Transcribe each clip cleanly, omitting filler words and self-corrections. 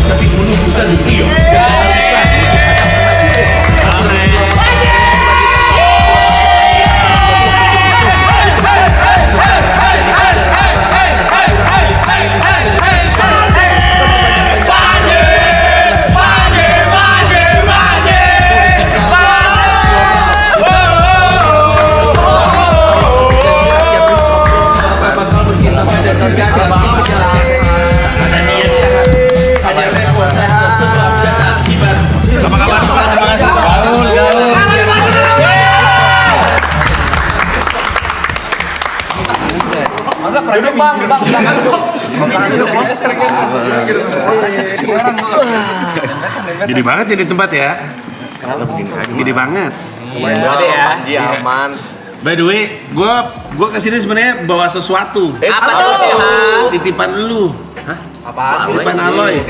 tapi bunuh bukan Tio. Duduk bang. Gede banget ya di tempat ya. Gede banget. Panji aman. By the way, gua kesini sebenarnya bawa sesuatu. Apa tuh? Titipan lu. Hah? Apaan? Titipan Aloy.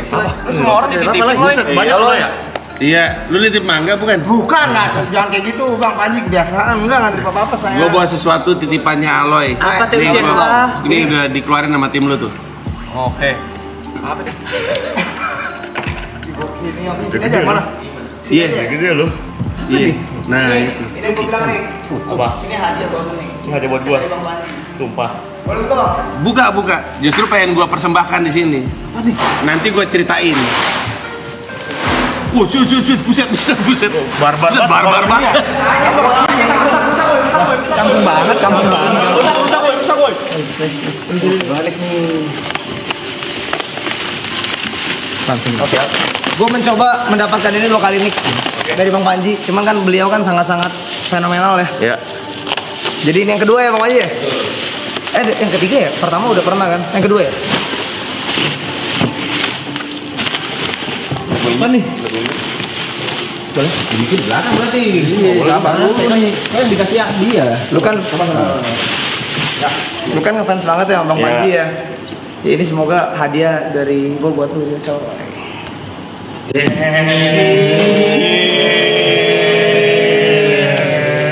Semua orang dititipin loh. Banyak lo ya? Iya, lu nitip mangga bukan? Bukan lah, jangan kayak gitu Bang Panji, kebiasaan. Enggak nitip apa-apa saya. Gua bawa sesuatu titipannya Aloy. Apa tuh, Nih, Cien? ini udah dikeluarin sama tim lu tuh. Oke. Apa tuh? Sini aja mana? Iya. Gede lo. Iya. Nah, itu. Ini gua bilang nih. Apa? Ini hadiah buat lu nih. Ini hadiah buat gua. Dari Bang Panji. Sumpah. Boleh buka Bang? Buka. Justru pengen gua persembahkan di sini. Apa nih? Nanti gua ceritain. Cut, buset. Barbar banget. Kampung banget. Rusak woi. Balik nih. Oke. Gue mencoba mendapatkan ini 2 kali nih dari Bang Panji. Cuman kan beliau kan sangat-sangat fenomenal ya. Iya. Jadi ini yang kedua ya Bang Panji ya? Yang ketiga ya? Pertama udah pernah kan? Yang kedua ya? Apa nih? Boleh? Bikin belakang berarti. Iya, apa? Yang dikasih dia. Lu kan ngefans banget ya sama Bang Iya. Panji ya. Ya, ini semoga hadiah dari gue buat lu ya coy.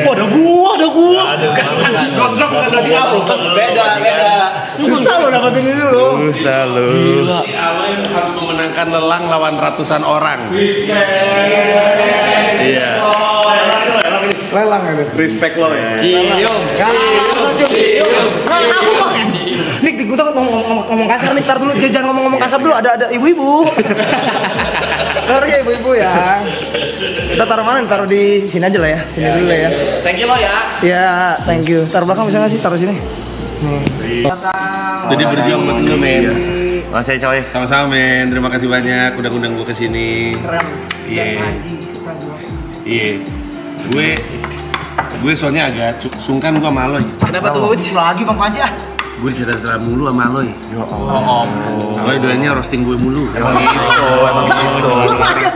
Ada gua. Gondrong kan berarti kamu. Beda. Susah lo dapetin itu lo. Susah lo. Si Aloy harus memenangkan lelang lawan ratusan orang. Iya. Lelang ya. Respect lo ya. Cium. Aku bang. Nik, gue tuh ngomong kasar nih, tar dulu, jangan ngomong kasar dulu, ada ibu-ibu. Sorry ya ibu-ibu ya. Kita taruh mana? Taruh di sini aja lah ya, sini dulu lah ya. Thank you lo ya. Ya, thank you. Taruh belakang bisa nggak sih? Taruh sini. Nih. Jadi berjuang buat lu, men. Masih coy. Sama-sama, men. Terima kasih banyak udah ngundang gua ke sini. Keren. Iya. Panji, keren banget. Iya. Gue soalnya agak sungkan gua sama Aloy. Kenapa tuh? Lagi Bang Panji ah. Gue cerita mulu sama Aloy. Ya Allah. Aloy doanya roasting gue mulu. Emang gitu.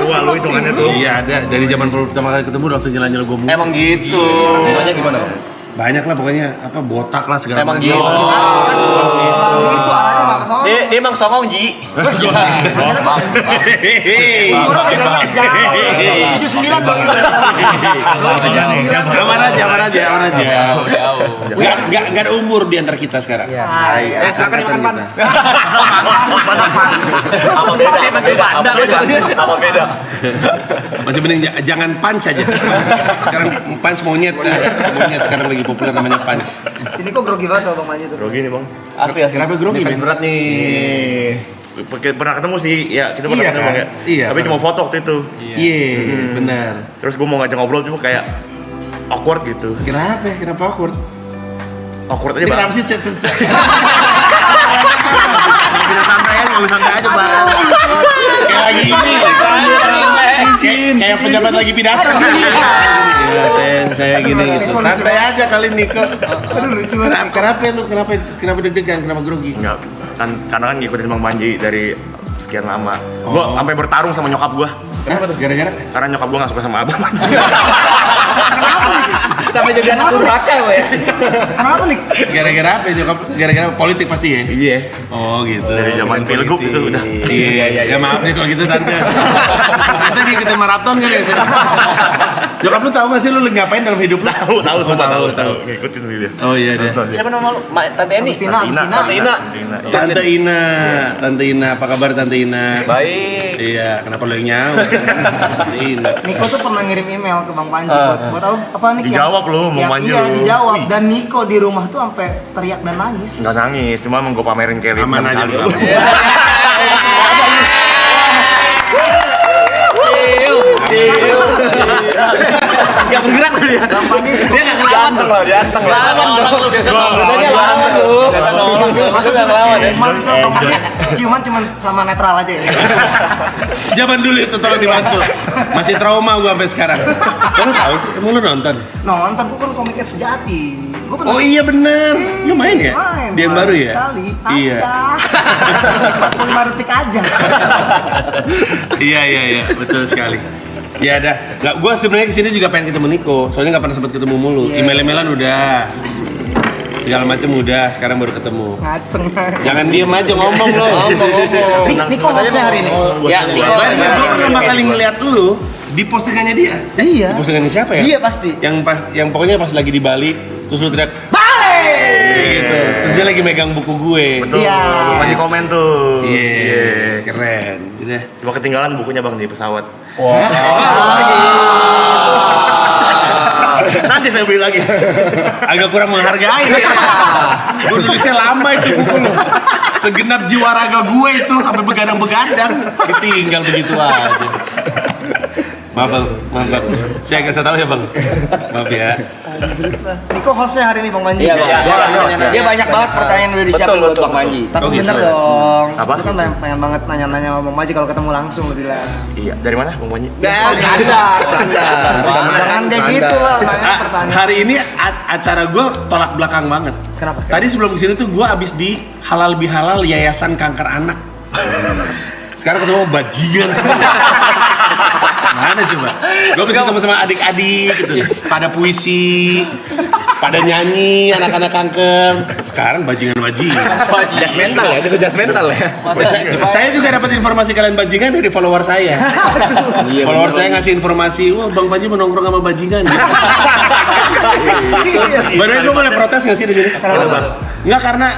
Tua lu hitungannya tuh. Iya, ada. Dari zaman pertama kali ketemu langsung nyela-nyela gue mulu. Emang gitu. Namanya gimana, Bang? Banyak lah pokoknya, apa botak lah segala Emang macam. gitu. Itu arahnya nggak ke sana. Dia emang songong, Ji. Kurang ya, 79 Bang itu. Aman aja. Gak ada umur di antara kita sekarang. Silakan Angkatan dimakan. kita. Sama beda. Masih mending jangan punch aja. Sekarang punch monyet sekarang lagi populer namanya punch. Sini kok grogi banget Bang Panji tuh. Grogi nih bang. Asli. Kenapa grogi, Ini fans Ben? berat nih. Pernah ketemu sih, ya kita pernah Iya, ketemu kan? bang ya. Iya, Tapi pernah. cuma foto waktu itu. Iya, benar. Terus gue mau ngajak ngobrol cuma kayak awkward gitu. Kenapa awkward? Awkward aja Ini bang. kenapa sih santai aja bang. Kayak lagi ini. Kayak pejabat lagi pidato. Iya, saya gini gitu. Santai aja kali ini kok. Aduh lucu banget. Kenapa deg-degan? Kenapa grogi? Enggak, kan karena kan ngikutin Bang Panji dari sekian lama. Gua sampai bertarung sama nyokap gua. Kenapa tuh? Gara-gara? Karena nyokap gua nggak suka sama abang. sampai jadi anak durhaka lo ya. Kenapa nih? Gara-gara apa ya? Gara-gara politik pasti ya? Iya. Oh gitu. Dari zaman pilgub itu udah. Iya. Ya maaf nih kalau gitu tante. Tante ngikutin maraton kan ya? Nyokap lu tahu nggak sih lu ngapain dalam hidup lu? Tahu. Ngikutin dia. Oh iya deh. Siapa nama lu? Tante Eni. Tante Ina, apa kabar Tante Ina? Baik. Iya, kenapa lu yang nyawa? Tante Ina. Niko tuh pernah ngirim email ke Bang Panji buat tahu apa nih? Dijawab lu, Bang Panji Iya, lu. dijawab. Wih. Dan Niko di rumah tuh sampai teriak dan nangis. Nggak nangis, cuma mau gue pamerin kayak Aman aja lu. Gak bergerak tuh dia. Bang Panji Dia nggak ngelawan tuh. Ganteng lah. Lawan lu biasa biasanya lawan lu. Biasa nolong. Masa nggak ngelawan ya? ciuman tuh Bang Panji ciuman cuman sama netral aja ya. Zaman dulu itu tolong dibantu. Masih trauma gua sampai sekarang. Kamu tahu sih? Emang lu nonton? Nonton gua kan komiknya sejati. Gua pernah Oh iya bener. Lu main ya? main. Dia yang baru ya? Sekali. Iya. Aja. 45 detik aja. Iya, betul sekali. Ya dah, nggak, gue sebenarnya kesini juga pengen ketemu Niko, soalnya nggak pernah sempat ketemu mulu. Iya. Email-emailan udah, segala macam udah, sekarang baru ketemu. Ngaceng. Jangan diem aja ngomong lo. Niko hostnya hari ini. Ya, Gue pertama kali ngeliat lu di postingannya dia. Iya. Di postingannya siapa ya? Iya pasti. Yang pokoknya pas lagi di Bali, terus lu teriak Balik. gitu. Terus dia lagi megang buku gue. Betul. Iya. Masih komen tuh. Iya, keren. Udah. Cuma ketinggalan bukunya bang di pesawat. Nanti saya beli lagi. Agak kurang menghargai ya. Gue nulisnya lama itu buku lo. Segenap jiwa raga gue itu sampai begadang-begadang. Ditinggal begitu aja. Maaf bang. Saya nggak tahu ya bang. Maaf ya. Niko hostnya hari ini Bang Panji. Iya, Bang. Dia banyak banget pertanyaan udah disiapin buat Bang Panji. Tapi Oh, gitu. bener dong. Apa? Lu kan pengen banget nanya-nanya sama Bang Panji kalau ketemu langsung lu bilang. Iya. Dari mana bang Panji? Standar. Jangan kayak gitu lah nanya pertanyaan. Hari ini acara gue tolak belakang banget. Kenapa? Tadi sebelum kesini tuh gue abis di halal bihalal Yayasan Kanker Anak. Sekarang ketemu bajingan semua. Mana coba? Gue bisa ketemu sama adik-adik gitu. Pada puisi, pada nyanyi, anak-anak kanker. Sekarang bajingan-bajingan. Jas mental ya, itu jas mental ya. Saya juga dapat informasi kalian bajingan dari follower saya. Follower saya ngasih informasi, wah Bang Panji menongkrong sama bajingan. Baru gue boleh protes nggak sih di sini? Kenapa? Nggak, karena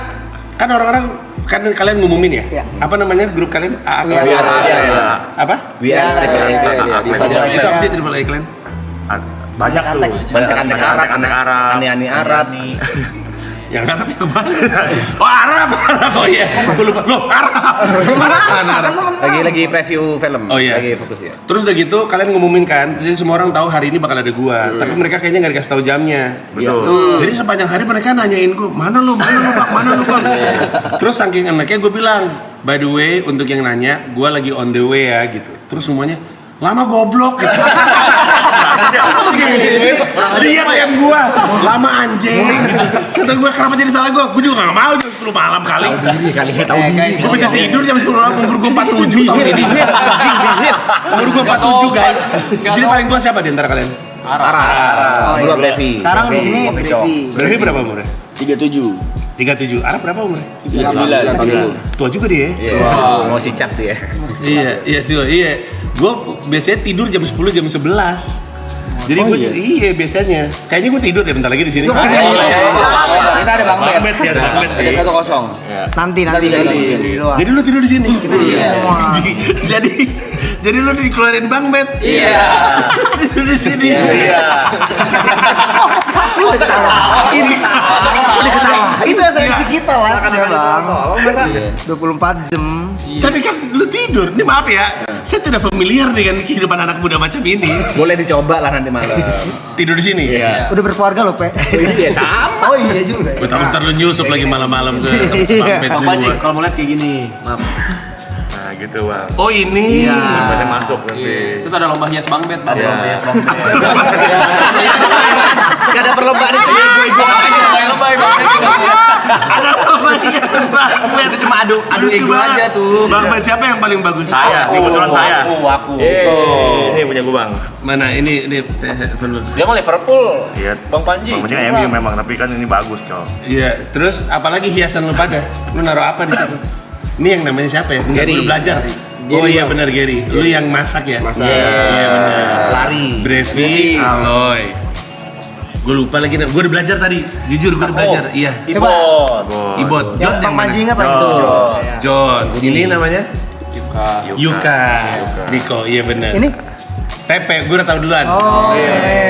kan orang-orang kan kalian ngumumin ya? Iya. Apa namanya grup kalian? Apa? Biar di Instagram Itu apa sih Triple A Clan? Banyak tuh. Antek-antek Arab, aneh-aneh Arab. Yang Arab yang mana? Oh Arab. Oh iya. Gue lupa. Loh Arab. Mana Arab? Lagi preview film. Oh iya. Lagi fokus ya. Terus udah gitu kalian ngumumin kan, jadi semua orang tahu hari ini bakal ada gua. Tapi mereka kayaknya nggak dikasih tahu jamnya. Betul. Jadi sepanjang hari mereka nanyain gua, mana lu bang? Terus saking enaknya gua bilang, by the way untuk yang nanya, gua lagi on the way ya gitu. Terus semuanya, lama goblok gitu. Lihat yang gua, lama anjing gitu. Kata gua kenapa jadi salah gua? Gua juga nggak mau 10 malam kali. Gua bisa tidur jam 10 malam, umur gua 47 tahun ini. Umur gua 47 guys. Jadi paling tua siapa di antara kalian? Arab. Gua Brevi. Sekarang di sini Brevi. Brevi berapa umurnya? 37. 37. Arab berapa umurnya? 39. Tua juga dia. Mau sicap dia. Iya tua. Iya. Gua biasanya tidur jam 10 jam 11. Jadi gue iya biasanya. Kayaknya gue tidur deh bentar lagi di sini. Kita ada Bang Bet. Bang Bet sih, ada Bang Bet sih. Ada 1-0. Nanti Nanti. di luar. Jadi lu tidur di sini. Kita di sini semua. Jadi lu dikeluarin Bang Bet. Iya. Tidur di sini. Iya. Ini ketawa. Itu esensi kita lah ya Bang. Masa 24 jam. Tapi kan lu tidur. Ini maaf ya. Saya tidak familiar dengan kehidupan anak muda macam ini. Boleh dicoba lah nanti malam. Tidur di sini. Iya. Udah berkeluarga loh, Pe. Iya sama. Oh iya juga. Gue takut ntar lu nyusup lagi malam-malam ke Bang Bet Bang di Panji, luar. kalau mau lihat kayak gini, maaf. gitu bang. Oh ini. Banyak masuk nanti. Terus ada lomba hias Bang Bet. Ada lomba hias Bang Bet. Gak ada perlombaan itu ya gue aja kayak lomba Bang Bet. Ada lomba hias Bang Bet. Itu cuma adu ego aja tuh. Bang Bet siapa yang paling bagus? Saya, kebetulan saya. Aku. Ini punya gue bang. Mana ini telepon lu. Dia mau Liverpool. Iya. Bang Panji. Bang Panji kan MU memang, tapi kan ini bagus cok. Iya, terus apalagi hiasan lu pada? Lu naruh apa di situ? Ini yang namanya siapa ya? Enggak, Gary. lu belajar. Oh iya benar Gary. Lu yang masak ya? Masak. Iya benar. Lari. Brevi, Aloy. Gue lupa lagi, gue udah belajar tadi. Jujur gue udah belajar. Iya. Coba. Ibot. Yang Jod Bang mana? Panji ingat lah itu. Jod. Ini namanya? Yuka. Yuka. Diko, iya benar. Ini? Tepe, gue udah tahu duluan. Oh.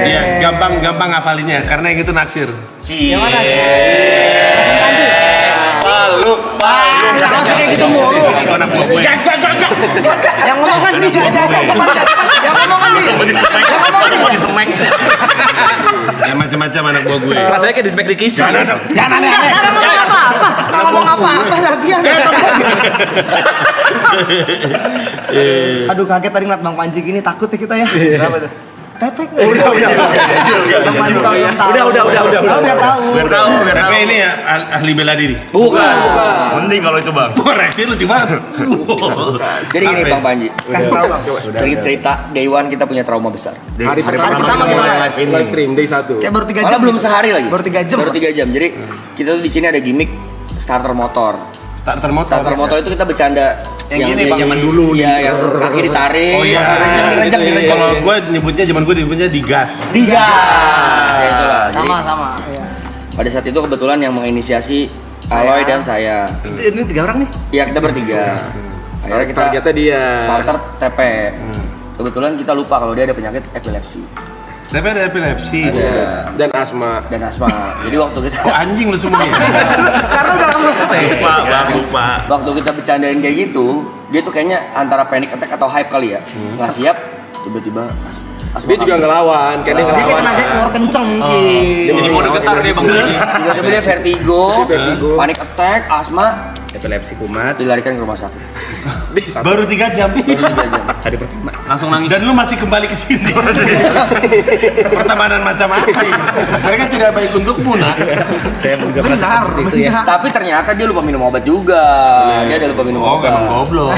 Iya, gampang ngafalinnya karena yang itu naksir. Yang mana? Paluk. Jangan langsung kayak gitu mulu. Itu anak buah gue. Yang ngomong kan dia. Yang ngomong kan dia. Di semek. Ya macam-macam anak buah gue. Rasanya kayak di smack di kisah. Jangan aneh-aneh. Jangan ngomong apa-apa. Jangan ngomong apa-apa lagian. Aduh kaget tadi ngeliat Bang Panji gini, takut ya kita ya. Kenapa tuh? Tepek. Udah. Bang Panji kalau belum tahu. Udah. Biar tahu. Biar tahu. Tapi ini ya ahli bela diri. Bukan. Mending kalau itu bang. Koreksi lu cuma. Jadi gini Bang Panji, Kasih tahu Bang. sedikit cerita Day One kita punya trauma besar. Hari pertama kita Live stream day 1. Kayak baru 3 Malah jam. belum sehari lagi. Baru 3 jam. Baru 3 jam. Jadi kita tuh di sini ada gimmick starter motor. Starter motor. Starter motor itu kita bercanda Yang gini, Bang, zaman dulu. Iya, yang kaki ditarik. Oh iya. Kalau gue nyebutnya zaman gue nyebutnya digas. Ya, itulah. Jadi, Sama. Iya. pada saat itu kebetulan yang menginisiasi Aloy dan saya. Ini 3 orang nih. Iya, kita bertiga. Akhirnya kita Targetnya dia. starter TP. Kebetulan kita lupa kalau dia ada penyakit epilepsi. Tapi ada epilepsi. Dan asma. Dan asma. Jadi waktu kita Oh anjing lu semuanya. Karena udah lama. Lupa bang, lupa. waktu kita bercandain kayak gitu, dia tuh kayaknya antara panic attack atau hype kali ya. Nggak siap, tiba-tiba asma Dia juga ngelawan, kayak dia Dia ngelawan. kena dia keluar kenceng gitu. Jadi mau getar dia Bang. tiba-tiba dia vertigo, panic attack, asma, Epilepsi kumat. dilarikan ke rumah sakit. Baru 3 jam. Baru 3 jam. Hari pertama. Langsung nangis. Dan lu masih kembali ke sini. Pertemanan macam apa ini? Mereka tidak baik untukmu, nak. Saya juga merasa seperti itu ya. Tapi ternyata dia lupa minum obat juga. Dia ada lupa minum Oh, obat. emang goblok.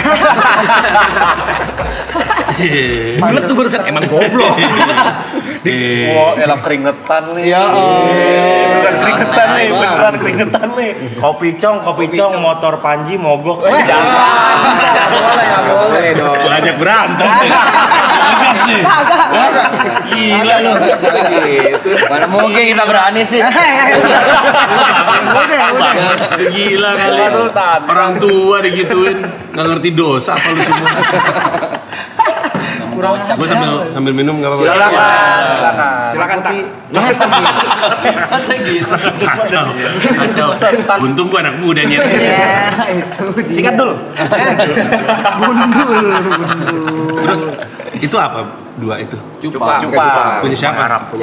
Bulat tuh barusan emang goblok. Wah, elak keringetan nih. Ya Bukan keringetan nih, beneran keringetan nih. Kopi cong, motor Panji mogok. Boleh dong. Gua ajak berantem. Tegas nih. Gila lu. Mana mungkin kita berani sih? Udah. Gila kali. Orang tua digituin, nggak ngerti dosa apa lu semua. Gue sambil minum nggak apa-apa. Silakan Kak. Masa gitu? Kacau. Untung gue anak muda nyet. Ya, itu. Sikat dulu. Bundul. Terus itu apa dua itu? Cupa. Punya siapa? Arab.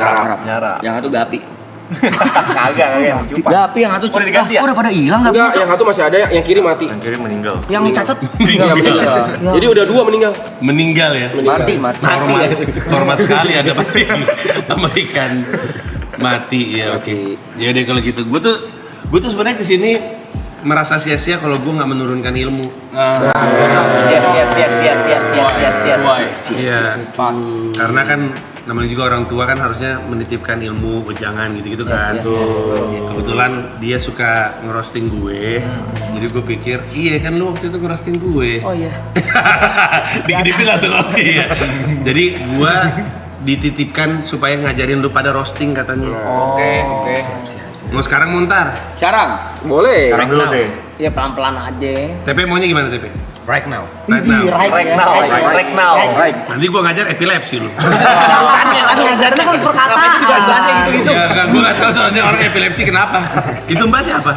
Yang satu Gapi. Kagak. Gapi yang satu Udah diganti ya? udah pada hilang Gapi. Enggak, yang satu masih ada, yang kiri mati. Yang kiri meninggal. Yang cacat. Iya, meninggal. Jadi udah 2 meninggal. Meninggal ya. Mati. Hormat sekali ada mati sama ikan mati ya. Oke. Ya deh kalau gitu. Gue tuh sebenarnya kesini merasa sia-sia kalau gue nggak menurunkan ilmu. Yes. Iya. Karena kan namanya juga orang tua kan harusnya menitipkan ilmu, wejangan gitu-gitu kan. Kebetulan dia suka ngerosting gue. Jadi gue pikir, iya kan lu waktu itu ngerosting gue. Oh iya. Dikit-dikit langsung oh iya. Jadi gue dititipkan supaya ngajarin lu pada roasting katanya. Oke. Mau sekarang mau ntar? Sekarang. Boleh. Sekarang dulu deh. Ya pelan-pelan aja. TP maunya gimana TP? Right now. Right now. Right now. Nanti gue ngajar epilepsi lu. Urusannya kan ngajarnya kan perkataan. bahasa gitu-gitu. Ya kan gue gak tau soalnya orang epilepsi kenapa. Itu mbak siapa?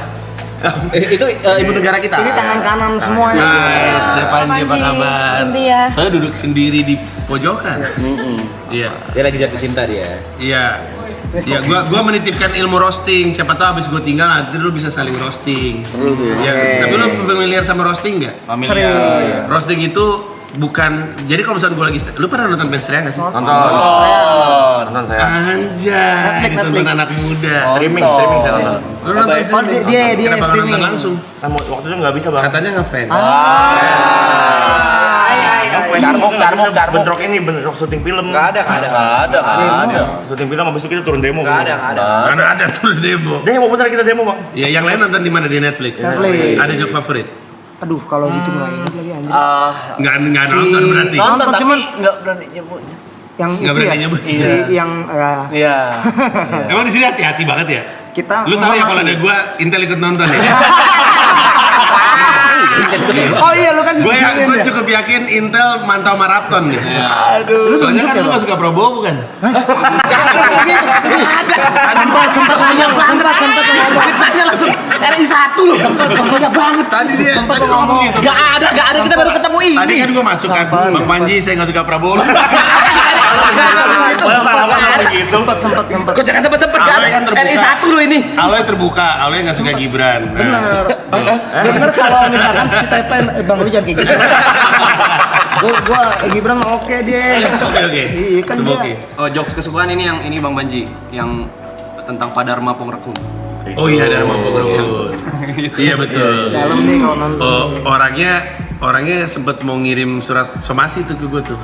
Itu ibu negara kita. Ini tangan kanan semuanya. Hai, saya Panji, apa kabar? Iya. Saya duduk sendiri di pojokan. Iya. Dia lagi jatuh cinta dia. Iya. Ya, gua menitipkan ilmu roasting. Siapa tahu habis gua tinggal nanti lu bisa saling roasting. Seru tuh ya. Ya, tapi lu familiar sama roasting nggak? Sering. Roasting itu bukan. Jadi kalau misalnya gua lagi, lu pernah nonton band Srea nggak sih? Nonton saya. Anjay, Netflix. nonton anak muda. Streaming saya nonton. Lu nonton Oh, streaming? dia Kenapa nggak streaming. nonton langsung? Kan waktu itu nggak bisa bang. Katanya ngefans. Carmuk. Bentrok ini bentrok syuting film. Nggak ada. Syuting film habis itu kita turun demo. Nggak ada. Mana ada tuh demo. Demo bener kita demo bang. Ya, yang lain nonton di mana di Netflix? Netflix. Ada joke favorit? Aduh, kalau gitu nggak ingat lagi anjir. Nggak nonton berarti. Nonton, Nonton tapi cuman- nggak berani nyebutnya. Yang Nggak itu berani ya? nyebut. Yang Iya. Emang di sini hati-hati banget ya? kita Lu tahu ya kalau ada menghormati. gua Intel ikut nonton ya? Oh iya, lu kan Gue giniin ya? cukup yakin Intel mantau maraton nih. Aduh, Soalnya kan lu gak suka Prabowo bukan? sempat ngomong. Fitnahnya langsung seri 1 loh. Banyak banget. Tadi dia ngomong gitu. Gak ada kita baru ketemu ini. Tadi kan gua masuk kan, Bang Panji saya gak suka Prabowo. Sempat. Kok jangan sempet gak Aloy kan ada. terbuka. RI 1 loh ini. Aloy terbuka, Aloy gak suka Gibran. Nah, Bener kalau misalkan si Tepen, Bang lu jangan kayak gitu. Gua Gibran oke dia. Oke. Iya kan Coba dia. oke. Oh, jokes kesukaan ini yang ini Bang Banji yang tentang Padarma Pongrekun. Oh iya, ada Mampu Gerut. Iya betul. Dalam nih kalau nonton. Oh, orangnya sempet mau ngirim surat somasi tuh ke gue tuh.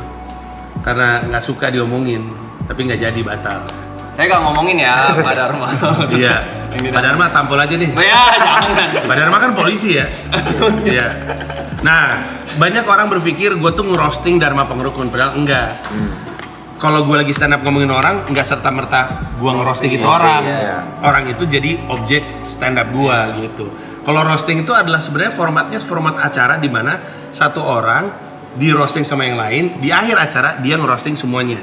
Karena nggak suka diomongin, tapi nggak jadi batal. Saya gak ngomongin ya Padarma. Iya. Yang di Pak Dharma tampol aja nih. Oh ya, jangan. Pak Dharma kan polisi ya. Iya. Nah, banyak orang berpikir gue tuh ngerosting Dharma Pongrekun, padahal enggak. Kalau gue lagi stand up ngomongin orang, enggak serta merta gue ngerosting itu orang. Orang itu jadi objek stand up gue gitu. Kalau roasting itu adalah sebenarnya formatnya format acara di mana satu orang di roasting sama yang lain, di akhir acara dia ngerosting semuanya.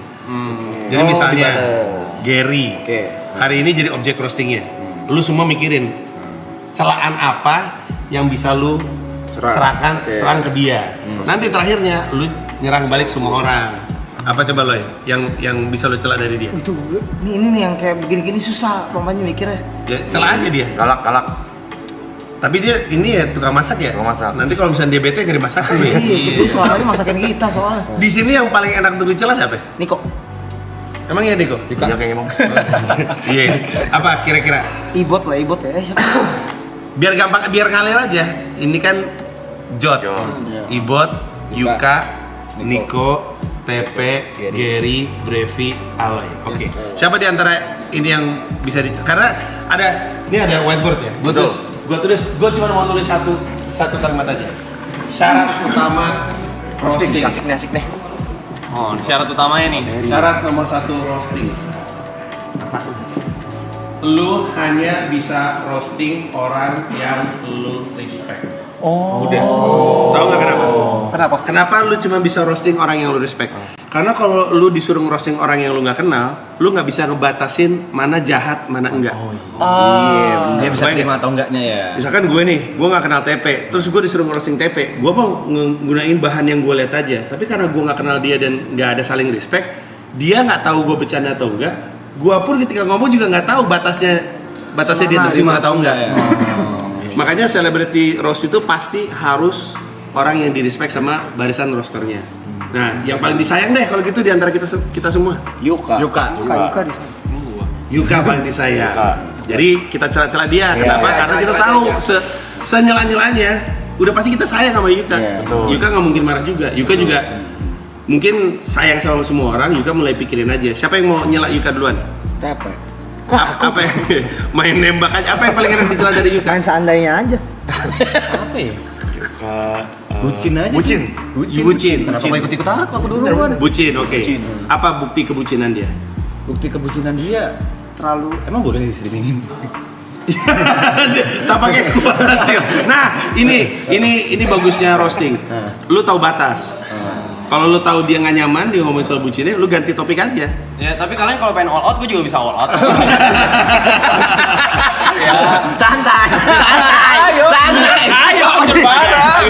Jadi misalnya Gary, hari ini jadi objek roastingnya. Lu semua mikirin celaan apa yang bisa lu serang ke dia. Nanti terakhirnya lu nyerang balik semua orang. Apa coba lo yang bisa lu celah dari dia? Itu ini nih yang kayak begini-gini susah mamanya mikirnya. Ya celah aja dia. Galak. Tapi dia ini ya tukang masak ya. Tukang masak. Nanti kalau misalnya dia bete nggak dimasakin ya. Iya, soalnya dia masakin kita soalnya. Di sini yang paling enak untuk dicelah siapa? Niko, Emang ya Diko? Iya kayak emang. Iya. Apa kira-kira? Ibot ya. Siapa? Biar gampang, biar ngalir aja. Ini kan Jot, Ibot, Yuka, Niko, TP, Gary, Brevi, Aloy. Oke. Siapa di antara ini yang bisa karena ini ada whiteboard ya. Gue cuma mau tulis satu kalimat aja. Syarat utama roasting. Asik nih. Oh, syarat utamanya nih. Syarat nomor 1 roasting. Lu hanya bisa roasting orang yang lu respect. Udah. Tahu nggak kenapa? Kenapa lu cuma bisa roasting orang yang lu respect? Karena kalau lu disuruh roasting orang yang lu nggak kenal, lu nggak bisa ngebatasin mana jahat, mana enggak. Dia bisa Baik terima atau enggaknya ya. Misalkan gue nih, gue nggak kenal TP, terus gue disuruh ngerosting TP, gue mau nggunain bahan yang gue lihat aja. Tapi karena gue nggak kenal dia dan nggak ada saling respect, dia nggak tahu gue bercanda atau enggak. Gue pun ketika ngomong juga nggak tahu batasnya dia terima atau enggak. Makanya celebrity roast itu pasti harus orang yang di respect sama barisan rosternya. Nah, yang paling disayang deh kalau gitu di antara kita semua. Yuka Yuka di sana. Yuka paling disayang. Jadi kita celah-celah dia. Kenapa? Karena kita tahu senyela-nyelanya udah pasti kita sayang sama Yuka. Yuka nggak mungkin marah juga. Yuka juga mungkin sayang sama semua orang. Yuka mulai pikirin aja. Siapa yang mau nyela Yuka duluan? Tepe. Apa ya? Main nembak aja. Apa yang paling enak dicela dari Yuka? Kan seandainya aja. Apa ya? Bucin aja. Bucin. Kenapa mau ikut aku duluan? Bucin, oke. Apa bukti kebucinan dia? Bukti kebucinan dia Terlalu emang boleh di streamingin? Tak pakai gua. Nah, ini bagusnya roasting. Lu tahu batas. Kalau lu tahu dia nggak nyaman dia ngomongin soal bucinnya, lu ganti topik aja. Ya, tapi kalian kalau pengen all out, gue juga bisa all out. Ya, santai. Ayo,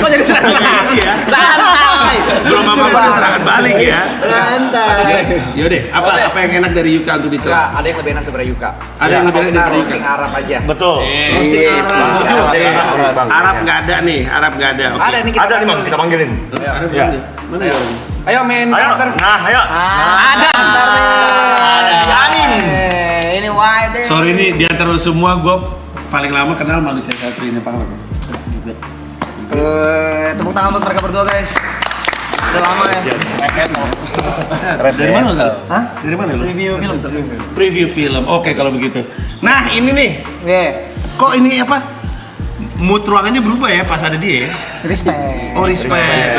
Kok jadi serangan? Iya. Santai. Belum apa-apa udah serangan balik. balik ya. Santai. Yaudah, apa yang enak dari Yuka untuk Enggak, dicoba? ada yang lebih enak daripada Yuka. Ada yang lebih enak daripada Yuka? Roasting Arab aja. Betul. Roasting Setuju. Arab. Arab nggak ada nih, Arab nggak ada. Oke. Ada nih kita. Ada nih, Mam, kita panggilin. Arab Ya. mana? Mana ya? Ayo main Ayo, karakter. nah, ayo. Ada. Janin. Ini wide. Sorry nih, di antara lu semua gue paling lama kenal manusia satu ini Pak. Tepuk tangan buat mereka berdua guys. Udah lama ya. Dari mana lu? Hah? Dari mana lu? Preview film. Oke kalau begitu. Nah ini nih, Oke. kok ini apa? Mood ruangannya berubah ya pas ada dia ya? Respect. Oh respect.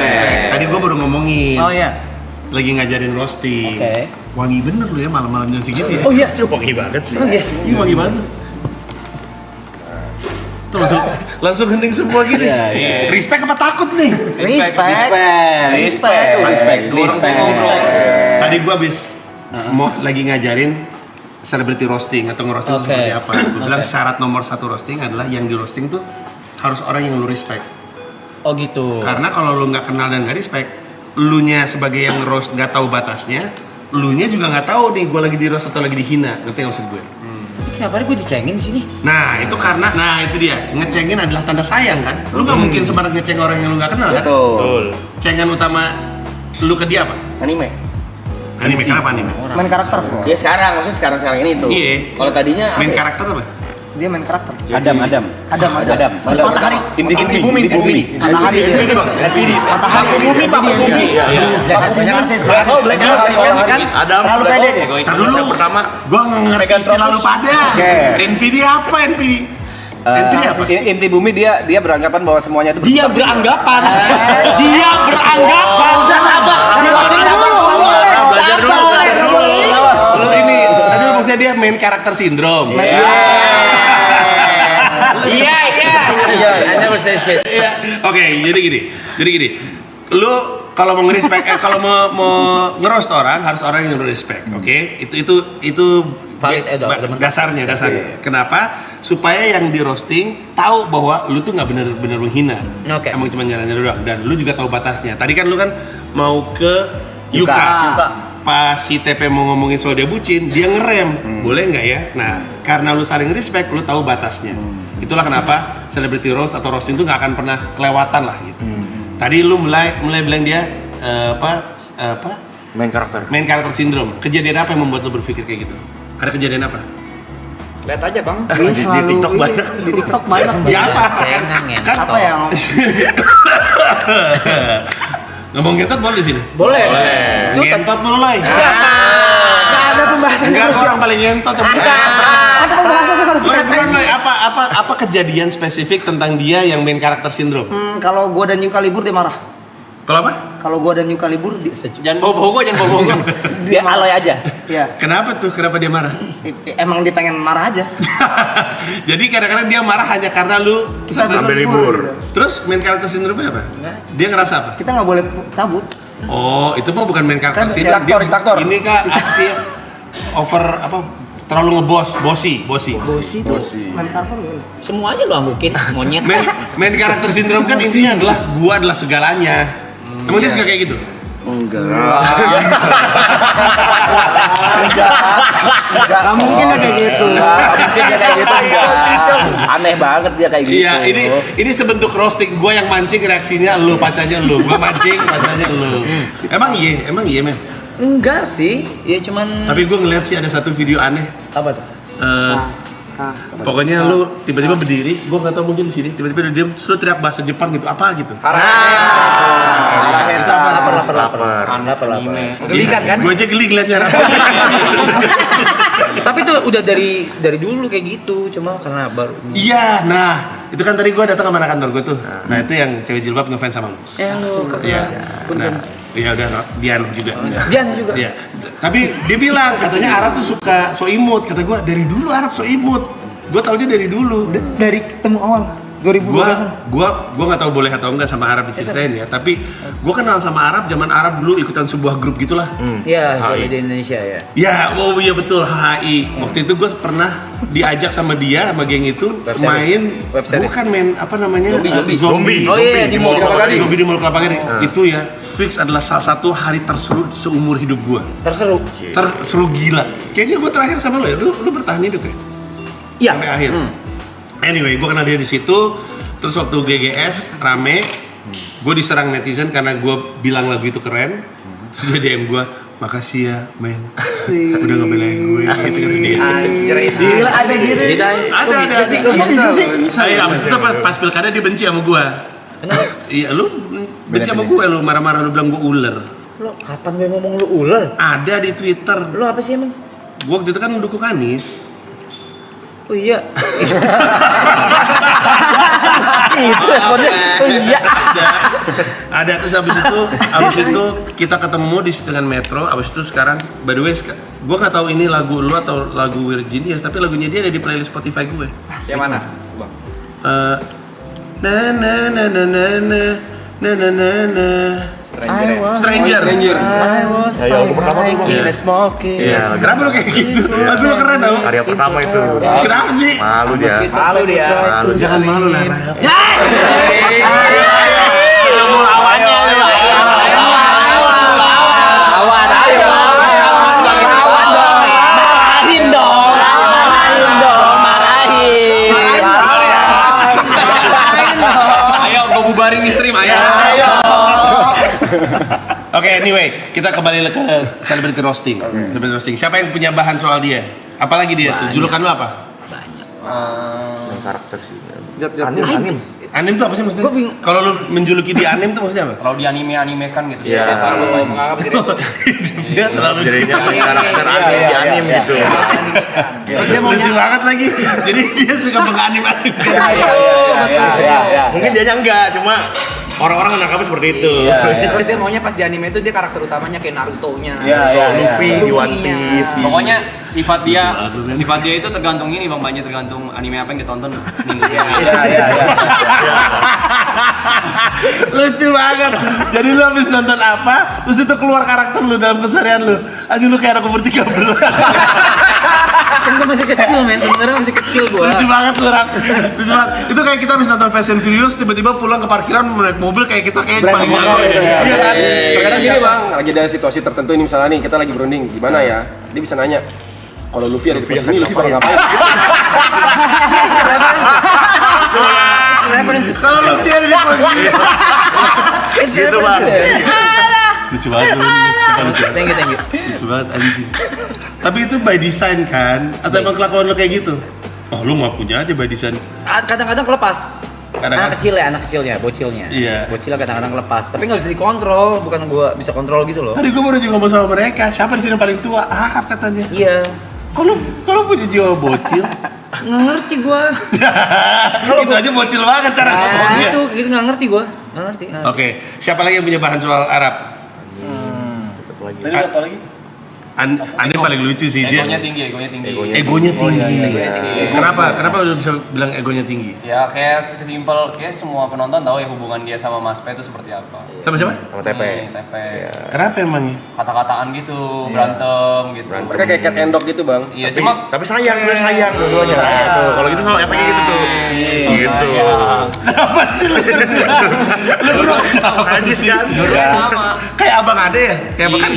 Tadi gue baru ngomongin. Oh iya. Lagi ngajarin roasting. Oke. Wangi bener lu ya malam-malam jam segitu ya? Oh iya. Wangi banget sih. Iya wangi banget. Tuh langsung hening semua gini. Respect apa takut nih? Respect. Tadi gua habis mau lagi ngajarin celebrity roasting atau ngerosting itu seperti apa. Gua bilang syarat nomor 1 roasting adalah yang di roasting tuh harus orang yang lu respect. Oh gitu. Karena kalau lu nggak kenal dan nggak respect, lunya sebagai yang roast nggak tahu batasnya, lunya juga nggak tahu nih gua lagi di roast atau lagi dihina. Ngerti nggak maksud gue? Tapi siapa hari gue dicengin di sini? Nah itu karena, itu dia ngecengin adalah tanda sayang kan. Lu nggak mungkin sembarang ngeceng orang yang lu nggak kenal kan. Betul. Cengan utama lu ke dia apa? Anime. Anime, kenapa anime? Main karakter. Ya sekarang, maksudnya sekarang ini tuh. Iya. Kalau tadinya Main apa ya? karakter apa? Dia main karakter. Adam. Matahari. Inti bumi. Matahari dia. Matahari. Bumi, Pak, bumi. Narsis. Ada Terlalu pede deh. Ntar dulu, pertama. gua ngerti terlalu pada. NVD apa NVD? NVD apa? Inti bumi dia beranggapan bahwa semuanya itu Dia beranggapan. Dia beranggapan. Sabar. Belajar dulu. Lu ini, tadi lu maksudnya dia main karakter sindrom. Iya. Hanya shit. Iya. Oke, jadi gini. Lu kalau mau nge-respect, kalau mau ngeroast orang harus orang yang lu respect, oke? Itu Valid, dasarnya. Kenapa? Supaya yang di roasting tahu bahwa lu tuh nggak bener-bener menghina. Oke. Emang cuma jalan-jalan doang. Dan lu juga tahu batasnya. Tadi kan lu kan mau ke Yuka. Pas si TP mau ngomongin soal dia bucin, dia ngerem. Boleh nggak ya? Nah, karena lu saling respect, lu tahu batasnya. Itulah kenapa celebrity roast atau roasting itu nggak akan pernah kelewatan lah gitu. Tadi lu mulai bilang dia Main karakter. main karakter sindrom. Kejadian apa yang membuat lu berpikir kayak gitu? Ada kejadian apa? Lihat aja, Bang. Di TikTok banyak. Di TikTok banyak. Ya apa? Cengang ya. Kan Apa yang ngomong gentot boleh di sini? Boleh. Gentot lu lah. Gak ada pembahasan Enggak terus. orang paling gentot. Ada pembahasan tuh harus Lo dikatain. Loy, apa kejadian spesifik tentang dia yang main karakter sindrom? Kalau gua dan Yuka libur dia marah. Kalau apa? Kalau gua dan Yuka libur Jangan bobo gua. dia aloy aja. Iya. Kenapa tuh? Kenapa dia marah? Emang dia pengen marah aja. Jadi kadang-kadang dia marah hanya karena lu Kita Ambil libur. libur. Gitu. terus main karakter sindromnya apa? Dia ngerasa apa? Kita nggak boleh cabut. Oh, itu mah bukan main karakter Kan sindrom. diktator. Ini kak apa sih? Over apa? Terlalu bosi. Bosi tuh main karakter gimana? Semuanya lu anggukin, monyet. Main karakter sindrom kan intinya adalah gua adalah segalanya. Emang dia suka kayak gitu? Enggak. Gak mungkin ya kayak gitu. mungkin dia kayak gitu enggak. Aneh banget dia kayak gitu. Iya, ini sebentuk roasting gua yang mancing reaksinya lu, pacarnya lu. Gua mancing, pacarnya lu. Emang iya, men. Enggak sih, ya cuman Tapi gua ngeliat sih ada satu video aneh. apa tuh? Pokoknya lu tiba-tiba berdiri, gua nggak tahu mungkin di sini tiba-tiba lu diem, terus lu teriak bahasa Jepang gitu, apa gitu? Itu apa? Lapar. Gelikan kan? Gua aja geli ngeliatnya. Tapi itu udah dari dulu kayak gitu, cuma karena baru. Iya, nah itu kan tadi gua datang sama anak kantor gua tuh. Nah itu yang cewek jilbab ngefans sama lu. Iya. Nah, iya udah Diana juga. Diana juga. Iya. Tapi dia bilang katanya Arab tuh suka so imut. Kata gua dari dulu Arab so imut. Gua taunya dari dulu. Dari ketemu awal. Gua nggak tahu boleh atau enggak sama Arab diceritain ya, tapi gua kenal sama Arab zaman Arab dulu ikutan sebuah grup gitulah. Iya, di Indonesia ya. Ya, oh iya betul, HI. Waktu itu gue pernah diajak sama dia, sama geng itu main, bukan main apa namanya? Zombie. Oh iya, di Mall Kelapa Gading. Zombie di Mall Kelapa Gading. Itu ya, fix adalah salah satu hari terseru seumur hidup gue. Terseru gila. Kayaknya gue terakhir sama lo ya, lu bertahan hidup ya? Iya. Sampai akhir. Anyway, gue kenal dia di situ. Terus waktu GGS rame, gue diserang netizen karena gue bilang lagu itu keren. Terus dia DM gue, makasih ya men, udah ngebelain gue gitu dia. Gila ada gitu. Ada. Saya abis itu pas pilkada dia benci sama gue. Iya, lu benci sama gue, lu marah-marah, lu bilang gue ular. Lo kapan gue ngomong lu ular? Ada di Twitter. Lo apa sih emang? Gue waktu itu kan mendukung Anies. Oh iya. Itu responnya. Oh iya. Ada terus abis itu kita ketemu di dengan Metro. Abis itu sekarang, by the way, gue nggak tahu ini lagu lu atau lagu Virginia, tapi lagunya dia ada di playlist Spotify gue. Yang mana? Bang. Na na na na na na na na na na Stranger. Saya lagu pertama tuh in a smoking. Iya. Kenapa lu kayak gitu? Lagu lu keren tau? Karya pertama itu. Kenapa sih? Malu dia. Malu dia. Jangan malu lah, Rap. Lawannya lu. Lawan ayo. Lawan dong. Marahin dong. Ayo, gue bubarin di stream, ayo. Oke, anyway, kita kembali ke celebrity roasting. Celebrity roasting. Siapa yang punya bahan soal dia? Apalagi dia tuh? Julukan lu apa? Karakter sih. Anim tuh apa sih maksudnya? Kalau lu menjuluki dia anim tuh maksudnya apa? Kalau di anime-animekan gitu. Iya. Kalau menganggap diri Dia terlalu Jadinya karakter anime di anime gitu. lucu banget lagi. Jadi dia suka menganim-anim. Iya. Mungkin dia enggak, cuma orang-orang nangkapnya seperti itu. Terus dia maunya pas di anime itu dia karakter utamanya kayak Naruto-nya. Luffy di One Piece. Pokoknya sifat dia itu tergantung ini Bang Banji, tergantung anime apa yang ditonton minggu ini. Lucu banget. Jadi lu habis nonton apa, terus itu keluar karakter lu dalam keseharian lu. Aja lu kayak anak umur 13. Kan gue masih kecil men, sebenarnya masih kecil gue. Lucu banget lu, Rap. Lucu banget. Itu kayak kita habis nonton Fast and Furious, tiba-tiba pulang ke parkiran naik mobil kayak kita kayak paling jago. Iya kan? Kadang gini bang, lagi ada situasi tertentu ini misalnya nih kita lagi berunding, gimana ya? Dia bisa nanya, kalau Luffy ada di posisi ini, Luffy bakal ngapain? Kalau lu dia ada di posisi. Gitu Bang. Lucu banget lu. Thank you. Lucu banget anjing. Tapi itu by design kan? Atau emang kelakuan lu kayak gitu? Oh, lu mau punya aja by design. Kadang-kadang kelepas. Kadang-kadang. Anak kecilnya, bocilnya. Iya. Bocilnya kadang-kadang lepas, tapi nggak bisa dikontrol, bukan gua bisa kontrol gitu loh. Tadi gua baru juga ngomong sama mereka, siapa di sini yang paling tua? Arab katanya. Iya. Kalau punya jiwa bocil, Nggak ngerti gua. itu aja bocil banget cara ngomongnya. Gitu nggak ngerti gua. Nggak ngerti. Oke, siapa lagi yang punya bahan soal Arab? Tadi apa lagi? Anda paling lucu sih dia. Egonya tinggi. Egonya tinggi. Kenapa? Kenapa lu bisa bilang egonya tinggi? Ya kayak sesimpel, kayak semua penonton tahu ya hubungan dia sama Mas P itu seperti apa. Sama siapa? Sama TP. Nih, TP. Kenapa emangnya? Kata-kataan gitu, berantem gitu. Mereka kayak cat and dog gitu bang. Iya, cuma Tapi sayang, sebenarnya sayang dua-duanya. Tuh, kalau gitu sama efeknya gitu tuh. Gitu. Apa sih lu berdua? Lu berdua sama Najis kan? sama. Kayak abang ade ya? Kayak abang kan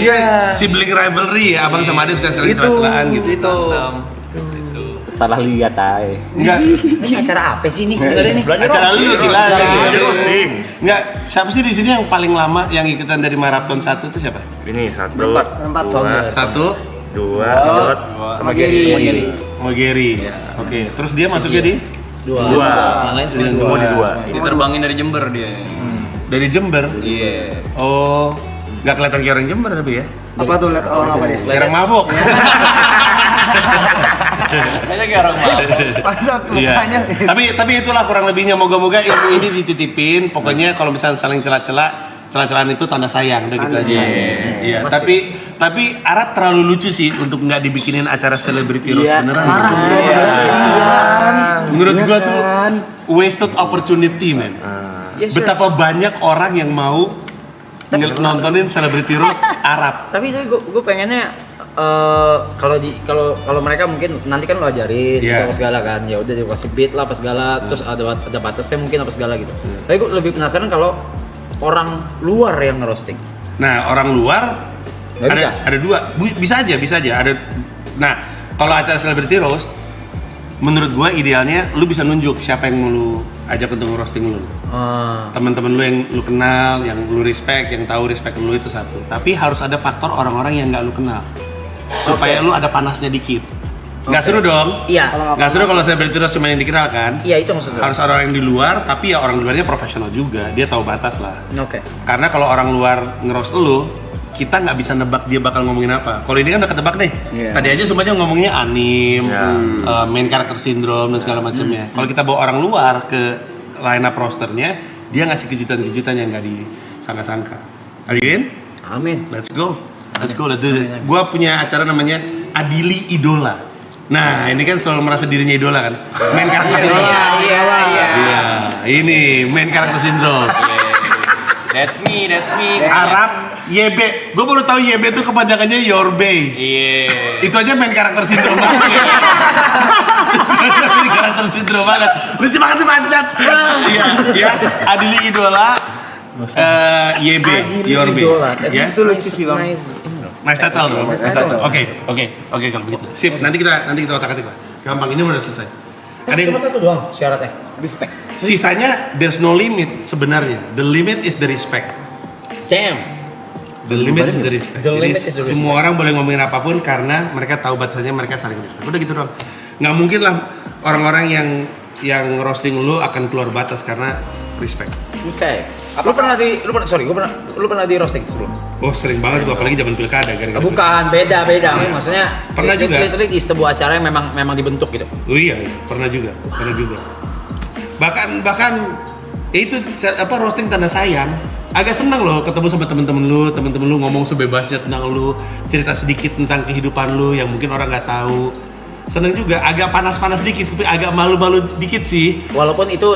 sibling rivalry ya, abang sama ade suka sering celah-celahan gitu. Salah lihat ay. Enggak, Ini acara apa sih ini sebenarnya nih? acara lu gila. Roasting. Enggak, siapa sih di sini yang paling lama yang ikutan dari maraton 1 itu siapa? Ini satu, Empat founder. 1, dua, Jod, Sama Gary. Mogeri. Oke, terus dia masuknya di Dua. Yang lain semua di dua. Diterbangin dari Jember dia. dari Jember. Iya. Oh, nggak kelihatan kayak orang Jember tapi ya? Apa tuh lihat orang apa dia? Kayak orang mabok. Kayaknya kayak orang mabok. Pasat Iya. mukanya. Tapi itulah kurang lebihnya. Moga-moga ilmu ini dititipin. Pokoknya kalau misalnya saling celah-celah, celah-celahan itu tanda sayang, udah gitu Tanda aja. sayang. Iya, tapi Arab terlalu lucu sih untuk nggak dibikinin acara celebrity roast beneran. Menurut gua tuh wasted opportunity, man. Betapa banyak orang yang mau nontonin celebrity roast Arab. Tapi gue pengennya kalau mereka mungkin nanti kan lo ajarin Iya. apa segala kan, ya udah dia kasih beat lah apa segala, terus ada batasnya mungkin apa segala gitu. Tapi gue lebih penasaran kalau orang luar yang ngerosting. Nah, orang luar Nggak bisa? ada dua, bisa aja. Nah, kalau acara celebrity roast, menurut gua idealnya lu bisa nunjuk siapa yang mau lu ajak untuk ngerosting lu. Teman-teman lu yang lu kenal, yang lu respect, yang tahu respect lu itu satu. Tapi harus ada faktor orang-orang yang nggak lu kenal, supaya lu ada panasnya dikit. Nggak seru dong? Iya. Nggak seru kalau celebrity roast cuma yang dikenal kan? Iya itu maksudnya. Harus orang yang di luar, tapi ya orang luarnya profesional juga, dia tahu batas lah. Oke. Karena kalau orang luar ngeroast lu, kita nggak bisa nebak dia bakal ngomongin apa. Kalau ini kan udah ketebak nih. Tadi aja semuanya ngomongnya anim, main karakter sindrom dan segala macamnya. Kalau kita bawa orang luar ke line up rosternya, dia ngasih kejutan-kejutan yang nggak disangka-sangka. Are you in? Amin. Let's go, let's do it. Gua punya acara namanya Adili Idola. Nah, ini kan selalu merasa dirinya idola kan. Main karakter sindrom. Iya, ini main karakter sindrom. That's me. Arab YB. Gue baru tahu YB itu kepanjangannya Your Bay. Iya. Itu aja main karakter sindrom banget. Main karakter sindrom banget. Lucu banget tuh mancat. Iya. Adili Idola. YB, Your Bay. Ya. Itu lucu sih bang. Nice title dong. Oke kalau begitu. Sip. Nanti kita otak-atik lah. Gampang, ini udah selesai. Ada yang Cuma satu doang syaratnya. Respect. sisanya there's no limit sebenarnya. The limit is the respect. Damn. The limit is the respect. The Jadi limit is the respect. semua orang boleh ngomongin apapun karena mereka tahu batasannya, mereka saling respect. Udah gitu doang. Nggak mungkin lah orang-orang yang roasting lu akan keluar batas karena respect. Oke. Lu pernah di roasting sebelum? Oh sering banget gua, apalagi zaman pilkada gara-gara. Bukan, beda. Maksudnya Pernah juga. Literally di sebuah acara yang memang dibentuk gitu. Oh iya, pernah juga. Bahkan ya itu roasting tanda sayang. Agak senang loh ketemu sama temen-temen lu ngomong sebebasnya tentang lu, cerita sedikit tentang kehidupan lu yang mungkin orang nggak tahu. Seneng juga, agak panas-panas dikit, tapi agak malu-malu dikit sih. Walaupun itu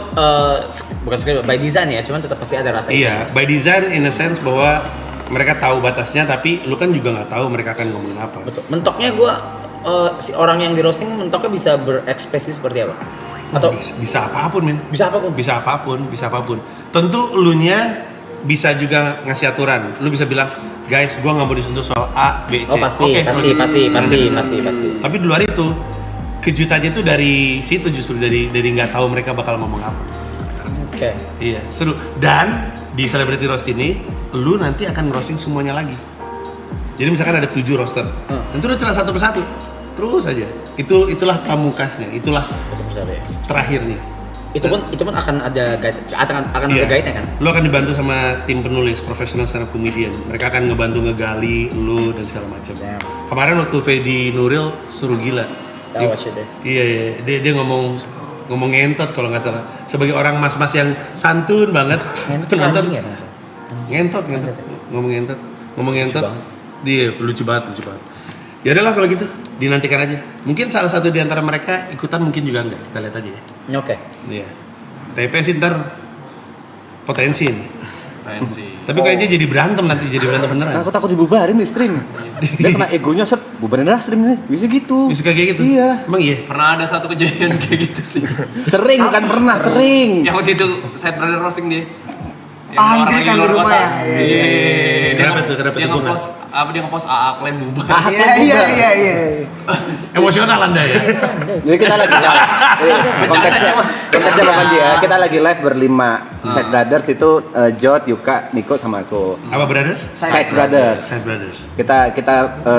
bukan sekedar by design ya, cuman tetap pasti ada rasa. Iya, by design in a sense bahwa mereka tahu batasnya, tapi lu kan juga nggak tahu mereka akan ngomongin apa. Betul. Mentoknya gua si orang yang di roasting mentoknya bisa berekspresi seperti apa? Atau Bisa apapun, men. bisa apapun? Bisa apapun. Tentu elunya bisa juga ngasih aturan. Lu bisa bilang, guys, gua nggak mau disentuh soal A, B, C. Oh pasti, Oke, pasti. Tapi di luar itu, kejutannya itu dari situ justru dari nggak tahu mereka bakal ngomong apa. Oke. Iya, seru. Dan di Celebrity Roast ini, lu nanti akan roasting semuanya lagi. Jadi misalkan ada 7 roaster, nanti lu celah satu persatu, terus aja. Itulah pamungkasnya, itulah Itu bisa ya. terakhirnya. Itu pun akan ada guide, ada Iya. guide-nya kan? Lu akan dibantu sama tim penulis profesional stand up comedian. Mereka akan ngebantu ngegali lu dan segala macam. Kemarin waktu Fedi Nuril suruh gila. Tahu aja deh. Iya, dia ngomong ngentot kalau nggak salah. Sebagai orang mas-mas yang santun banget, penonton Anjing ya maksudnya? ngentot. Ngomong ngentot. Dia lucu banget. Ya udahlah kalau gitu, dinantikan aja. Mungkin salah satu di antara mereka ikutan, mungkin juga enggak. Kita lihat aja ya. Oke. Iya. TP sih ntar potensi nih. Fancy. Tapi kayaknya jadi berantem beneran. Aku takut dibubarin di stream. Dia kena egonya, set, bubarin dah stream ini. Bisa gitu. Bisa kayak gitu? Iya. Emang iya? Pernah ada satu kejadian kayak gitu sih. Sering, bukan pernah, sering. Yang waktu itu Side Brother roasting dia. Anjir, kan di rumah ya? Iya. Kenapa tuh? Dia ngepost AA Clan bubar. Iya. Emosional Anda ya? Jadi kita lagi konteksnya bukan dia. Kita lagi live berlima. Side Brothers itu Jod, Yuka, Niko sama aku. Apa brothers? Side Brothers. Side brothers. Kita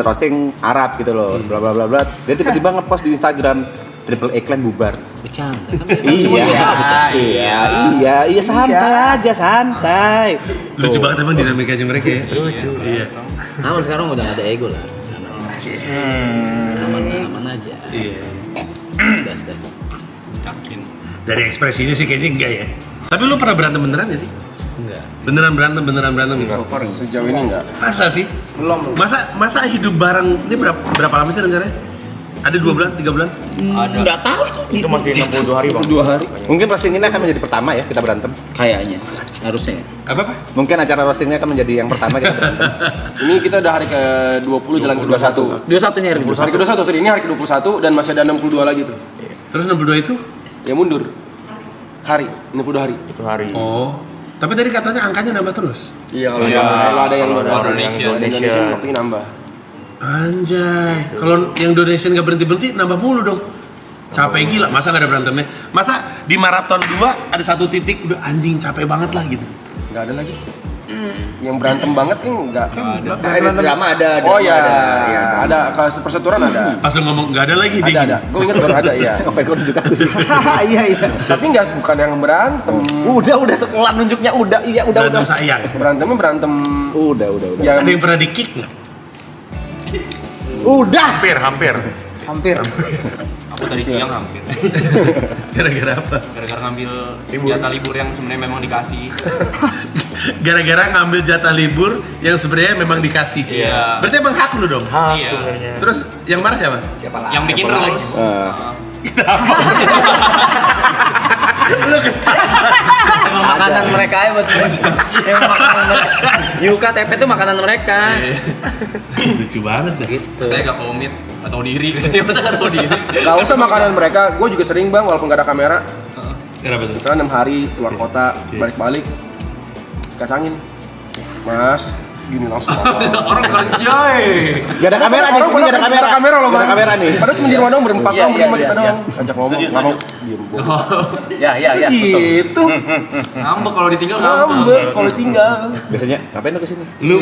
roasting Arab gitu loh. Bla bla bla bla. Dia tiba-tiba ngepost di Instagram Triple A Clan bubar. Bercanda. Iya, santai. Lucu banget emang dinamikanya mereka ya. Lucu. Iya. Aman sekarang udah gak ada ego lah. Aman aja. Iya. Gas. Yakin. Dari ekspresinya sih kayaknya enggak ya. Tapi lu pernah berantem beneran gak sih? Enggak. Beneran berantem gitu. Sejauh ini enggak. Masa sih? Belum. Masa hidup bareng ini berapa lama sih rencananya? Ada 2 bulan, 3 bulan? Enggak tahu itu. Itu masih 62 hari bang. 2 hari. Mungkin roasting ini akan menjadi pertama ya kita berantem. Kayaknya sih. Harusnya. Apa? Mungkin acara roastingnya akan menjadi yang pertama kita berantem. Ini kita udah hari ke-20 jalan ke-21. 21 nya hari Hari ke-21, sorry, ini hari ke-21 dan masih ada 62 lagi tuh. Terus 62 itu? Ya mundur. Hari, 62 hari. Itu hari. Oh. Tapi tadi katanya angkanya nambah terus. Iya, kalau ada yang Indonesia. donation waktu nambah. Anjay. Kalau yang donation gak berhenti-berhenti nambah mulu dong. Capek gila, masa gak ada berantemnya? Masa di maraton 2 ada 1 titik udah anjing capek banget lah gitu. Enggak ada lagi. Yang berantem banget nih enggak. Drama ada. Oh ya, Iya, ada persetujuan ada. Pas lu ngomong gak ada lagi dia Ada. Gue ingat baru ada ya. Apa yang juga aku sih? Iya. Tapi bukan yang berantem. Udah sekolah nunjuknya udah. Iya, berantem sayang. Berantemnya berantem. Udah. Ya, Ada yang pernah di kick nggak? Udah. Hampir. Aku tadi siang hampir. Gara-gara apa? Gara-gara ngambil jatah libur yang sebenarnya memang dikasih. Gara-gara ngambil jatah libur yang sebenarnya memang dikasih. Iya. Berarti emang hak lu dong. Iya. Terus yang marah siapa? Yang bikin rules. Emang makanan mereka ya buat emang makanan mereka. Yuka TP itu makanan mereka. Lucu banget dah. Gitu. Saya gak komit, gak tahu diri. Masa gak tahu diri? Gak usah makanan mereka. Gue juga sering bang, walaupun gak ada kamera. Kenapa tuh? Misalnya 6 hari keluar kota, balik-balik, kacangin. Mas, gini langsung. Orang kerja Gak ada kamera nih. Orang Gak ada kamera. kamera loh Gak ada bang. kamera nih. Padahal cuma di rumah doang berempat Iya, doang, iya, berlima kita iya, doang. Ajak ngomong, nggak mau. Diem. Ya. Gitu. ngambek kalau ditinggal ngambek. Ngambek kalau tinggal. Biasanya ngapain lu kesini? Lu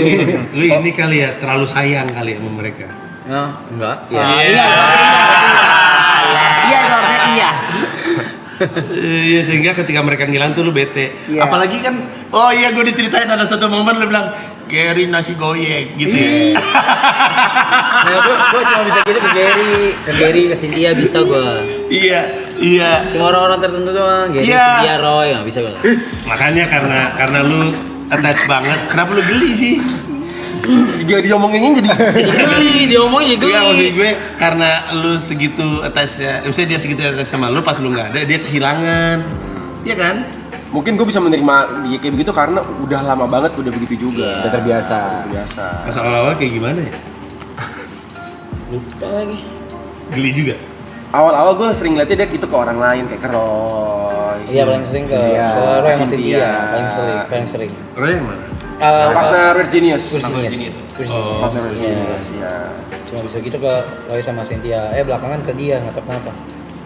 ini kali ya terlalu sayang kali ya sama mereka. Nah, enggak. Iya, itu artinya iya. Iya sehingga ketika mereka ngilang tuh lu bete. Iya. Apalagi kan, oh iya gue diceritain ada satu momen lu bilang Gary nasi goyek gitu ya. Nah, gue cuma bisa gitu ke Gary, ke Cynthia bisa gue. Iya. Cuma orang-orang tertentu doang, Gary, Iya. Cynthia, Roy, nggak bisa gue. Makanya karena lu attach banget, kenapa lu geli sih? Dia diomonginnya jadi Geli, dia ngomongnya Iya maksud geli. gue karena lu segitu attach-nya, misalnya dia segitu attach sama lu pas lu nggak ada dia kehilangan, iya kan? mungkin gue bisa menerima dia kayak begitu karena udah lama banget udah begitu juga. Udah terbiasa. Pas awal-awal kayak gimana ya? Lupa lagi. Geli juga. Awal-awal gue sering liatnya dia gitu ke orang lain kayak ke Roy. Iya paling sering ke Cynthia. Roy sama Cynthia. Cynthia, paling sering. Roy yang mana? Partner Red Genius. Virginius. Oh. Partner Red Genius ya. Cuma bisa gitu ke Roy sama Cynthia. Belakangan ke dia, nggak tahu kenapa.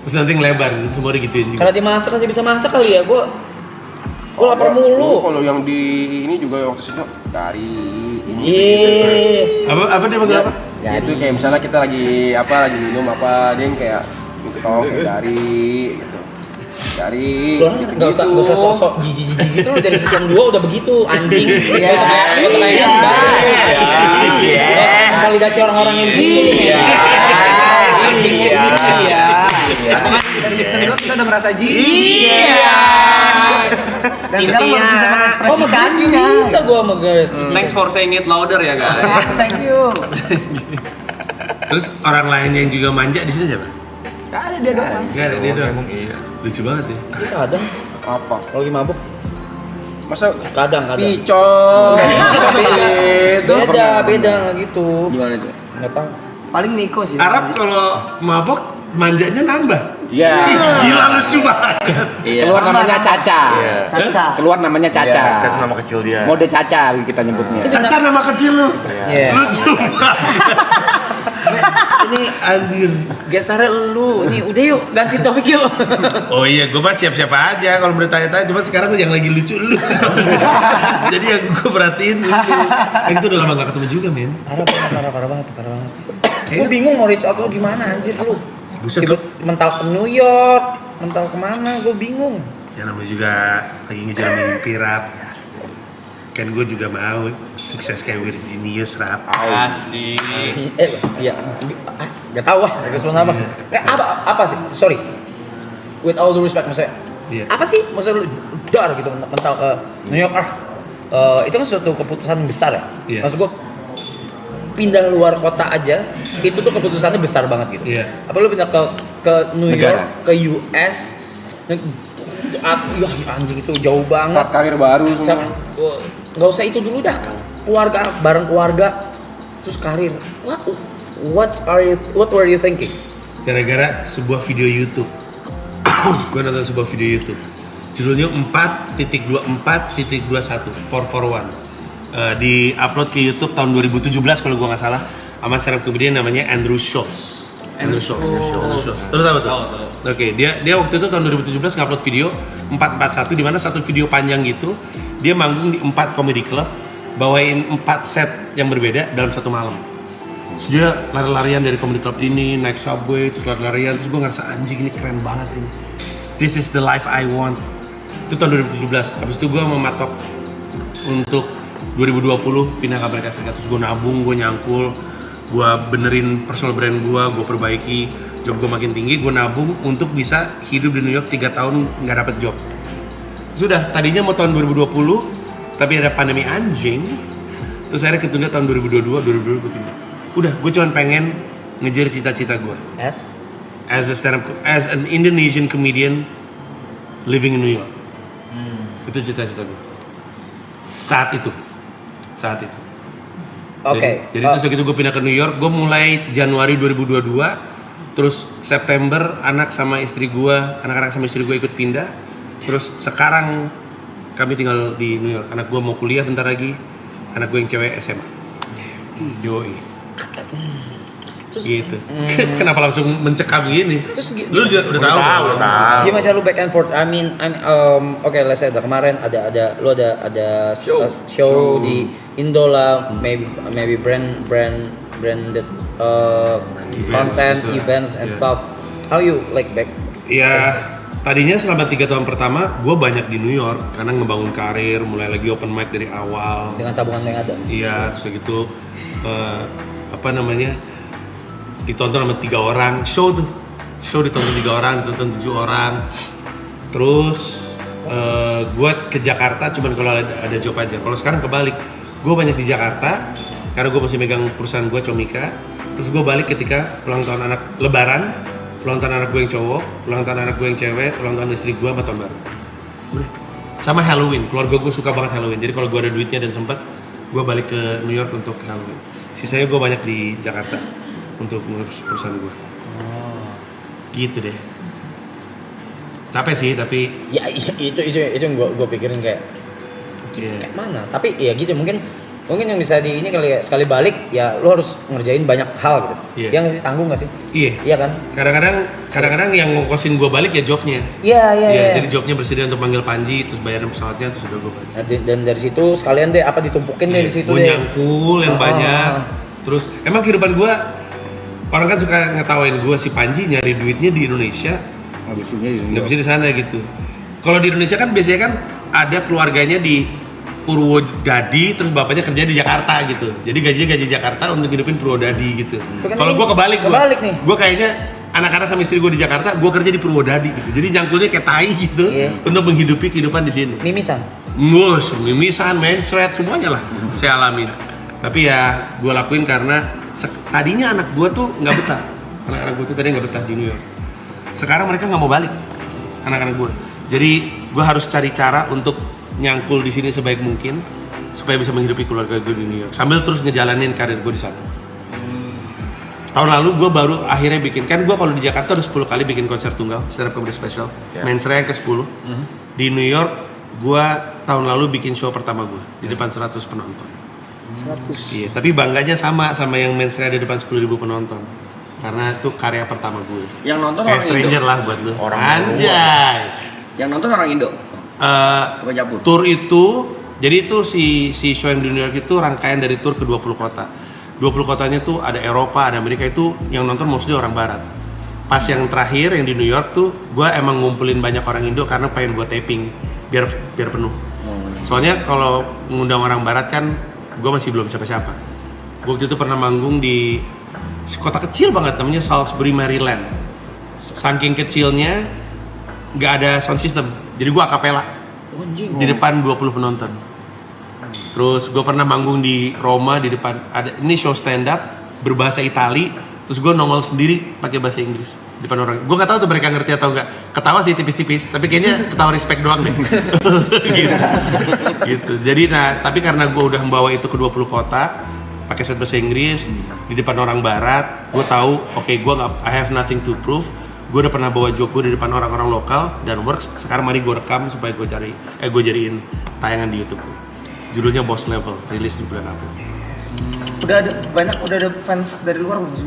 Terus nanti ngelebar, semua digituin juga. Karena dia masak aja bisa masak kali ya, gue lapar mulu. Kalau yang di ini juga waktu itu dari ini. Iya. Apa dia panggil apa? Ya itu kayak misalnya kita lagi minum apa dia yang kayak minta tolong kayak dari gitu. Dari Lu orang nggak usah sosok jijik gitu lu dari season 2 udah begitu anjing. Nggak usah kayak Gambar. Nggak usah validasi orang-orang yang di sini. Anjing Iya. Dari season 2 kita udah merasa iya. Dan sekarang baru bisa Oh, mengekspresikannya. bisa gua sama guys. Thanks for saying it louder ya guys. Thank you. Terus orang lain yang juga manja di sini siapa? Gak ada dia doang. Gak ada dia doang. Lucu banget ya. Kadang apa? kalau lagi mabuk, Masa kadang. picong gitu. Beda nggak gitu. Gimana tuh? Nggak tahu. Paling Niko sih. Arab kalau mabok manjanya nambah. Iya. Gila lucu banget. Keluar namanya Caca. Caca. Keluar namanya Caca. Caca nama kecil dia. Mode Caca kita nyebutnya. Caca nama kecil lu. Iya. Lucu banget. Ini Anjir. geser lu. Ini udah yuk ganti topik yuk. Oh iya, gue mah siap-siap aja kalau bertanya-tanya. Cuma sekarang yang lagi lucu lu. Jadi yang gue perhatiin lu. Yang itu udah lama gak ketemu juga, men. Parah banget. Gue bingung mau reach out lu gimana anjir lu. Buset Tiba lu. mental ke New York, mental kemana? Gue bingung. Ya namanya juga lagi ngejar mimpi, Rap. Kan gue juga mau sukses kayak Virginius, Rap. Asik. Iya. Gak tahu lah. Respon apa? Apa sih? Sorry. With all due respect maksudnya. Iya. Apa sih? Maksud lu dar gitu mental ke New York. Itu kan suatu keputusan besar ya. Iya. Maksud gue pindah luar kota aja itu tuh keputusannya besar banget gitu. Iya. Apa lu pindah ke New Negara. York, ke US, ya anjing itu jauh banget. Start karir baru semua. Nggak usah itu dulu dah, keluarga bareng keluarga terus karir. What were you thinking? Gara-gara sebuah video YouTube. Gue nonton sebuah video YouTube. Judulnya 4.24.21 441. Di-upload ke YouTube tahun 2017 kalau gue nggak salah, sama stand up comedian namanya Andrew Schulz. Terus tahu tuh? Oke, dia waktu itu tahun 2017 ngupload video 441 di mana satu video panjang gitu, dia manggung di 4 comedy club, bawain 4 set yang berbeda dalam satu malam. Terus dia lari-larian dari comedy club ini, naik subway, terus lari-larian, terus gue ngerasa anjing ini keren banget ini. This is the life I want. Itu tahun 2017. Habis itu gue mematok untuk 2020 pindah ke Amerika Serikat. Terus gue nabung, gue nyangkul, gue benerin personal brand gue perbaiki, job gue makin tinggi, gue nabung untuk bisa hidup di New York 3 tahun nggak dapet job. Sudah, tadinya mau tahun 2020, tapi ada pandemi anjing. Terus akhirnya ketunda tahun 2022 gue pindah. Udah, gue cuma pengen ngejar cita-cita gue. As an Indonesian comedian living in New York. Itu cita-cita gue. Saat itu. Oke. Jadi terus begitu gue pindah ke New York, gue mulai Januari 2022, terus September anak-anak sama istri gue ikut pindah. Terus sekarang kami tinggal di New York. Anak gue mau kuliah bentar lagi, anak gue yang cewek SMA. Yoi. Terus, gitu. Kenapa langsung mencekam gini? Terus lu juga udah tahu. Gimana cara lu back and forth? I mean, okay, let's say kemarin ada show di Indo lah, maybe branded content, events and stuff. How you like back? Ya, tadinya selama 3 tahun pertama gue banyak di New York karena ngebangun karir, mulai lagi open mic dari awal. Dengan tabungan yang ada. Iya, segitu ditonton sama 3 orang, show ditonton 3 orang, ditonton 7 orang. Terus gue ke Jakarta cuman kalau ada job aja. Kalau sekarang kebalik, gue banyak di Jakarta karena gue masih megang perusahaan gue Comika. Terus gue balik ketika ulang tahun anak Lebaran, ulang tahun anak gue yang cowok, ulang tahun anak gue yang cewek, ulang tahun istri gue sama tahun baru. Udah. Sama Halloween, keluarga gue suka banget Halloween. Jadi kalau gue ada duitnya dan sempet, gue balik ke New York untuk Halloween. Sisanya gue banyak di Jakarta untuk mengurus perusahaan gue. Gitu deh. Capek sih tapi ya itu yang gue pikirin kayak mana. Tapi ya gitu mungkin yang bisa di ini kali ya, sekali balik ya lo harus ngerjain banyak hal gitu. Yang sih tanggung nggak sih? Iya kan. Kadang-kadang yang ngongkosin gue balik ya jobnya. Iya. Jadi jobnya bersedia untuk manggil Panji, terus bayaran pesawatnya, terus udah gue balik. Dan dari situ sekalian deh apa ditumpukin deh di situ gue deh. nyangkul yang banyak. Terus emang kehidupan gue, orang kan suka ngetawain gue si Panji nyari duitnya di Indonesia, nggak bisa di sana gitu. Kalau di Indonesia kan biasanya kan ada keluarganya di Purwodadi, terus bapaknya kerja di Jakarta gitu. Jadi gaji Jakarta untuk hidupin Purwodadi gitu. Kalau gue kebalik nih. Gue kayaknya anak-anak sama istri gue di Jakarta, gue kerja di Purwodadi gitu. Jadi nyangkulnya kayak tai gitu untuk menghidupi kehidupan di sini. Mimisan, mencret semuanya lah saya alamin. Tapi ya gue lakuin karena tadinya anak gue tuh nggak betah. Anak-anak gue tuh tadi nggak betah di New York. Sekarang mereka nggak mau balik, anak-anak gue. Jadi gue harus cari cara untuk nyangkul di sini sebaik mungkin supaya bisa menghidupi keluarga gue di New York sambil terus ngejalanin karir gue di sana. Tahun lalu gue baru akhirnya bikin, kan gue kalau di Jakarta udah 10 kali bikin konser tunggal, stand up comedy special, Men's Raya ke 10. Di New York gue tahun lalu bikin show pertama gue di depan 100 penonton. 100. Iya, tapi bangganya sama yang Men's Raya di depan 10.000 penonton. Karena itu karya pertama gue. Yang nonton kayak orang stranger Indo. lah buat lu. Anjay. Yang nonton orang Indo. Tour itu, jadi itu si show yang di New York itu rangkaian dari tour ke 20 kota. 20 kotanya tuh ada Eropa, ada Amerika, itu yang nonton mostly orang barat. Pas yang terakhir yang di New York tuh, gue emang ngumpulin banyak orang Indo karena pengen gue taping biar penuh. Soalnya kalau ngundang orang barat kan, gue masih belum siapa-siapa. Gue waktu itu pernah manggung di kota kecil banget namanya Salisbury, Maryland. Saking kecilnya, nggak ada sound system, jadi gue akapela. di depan 20 penonton. Terus gue pernah manggung di Roma di depan ada ini show stand up berbahasa Itali, terus gue nongol sendiri pakai bahasa Inggris di depan orang. Gue nggak tahu tuh mereka ngerti atau enggak. Ketawa sih tipis-tipis, tapi kayaknya ketawa respect doang deh. gitu. Jadi tapi karena gue udah membawa itu ke 20 kota pakai set bahasa Inggris di depan orang barat, gue tahu I have nothing to prove. Gue udah pernah bawa joke gue di depan orang-orang lokal dan works. Sekarang mari gue rekam supaya gue jadiin tayangan di YouTube. Judulnya Boss Level, rilis di bulan April. Udah ada fans dari luar belum sih?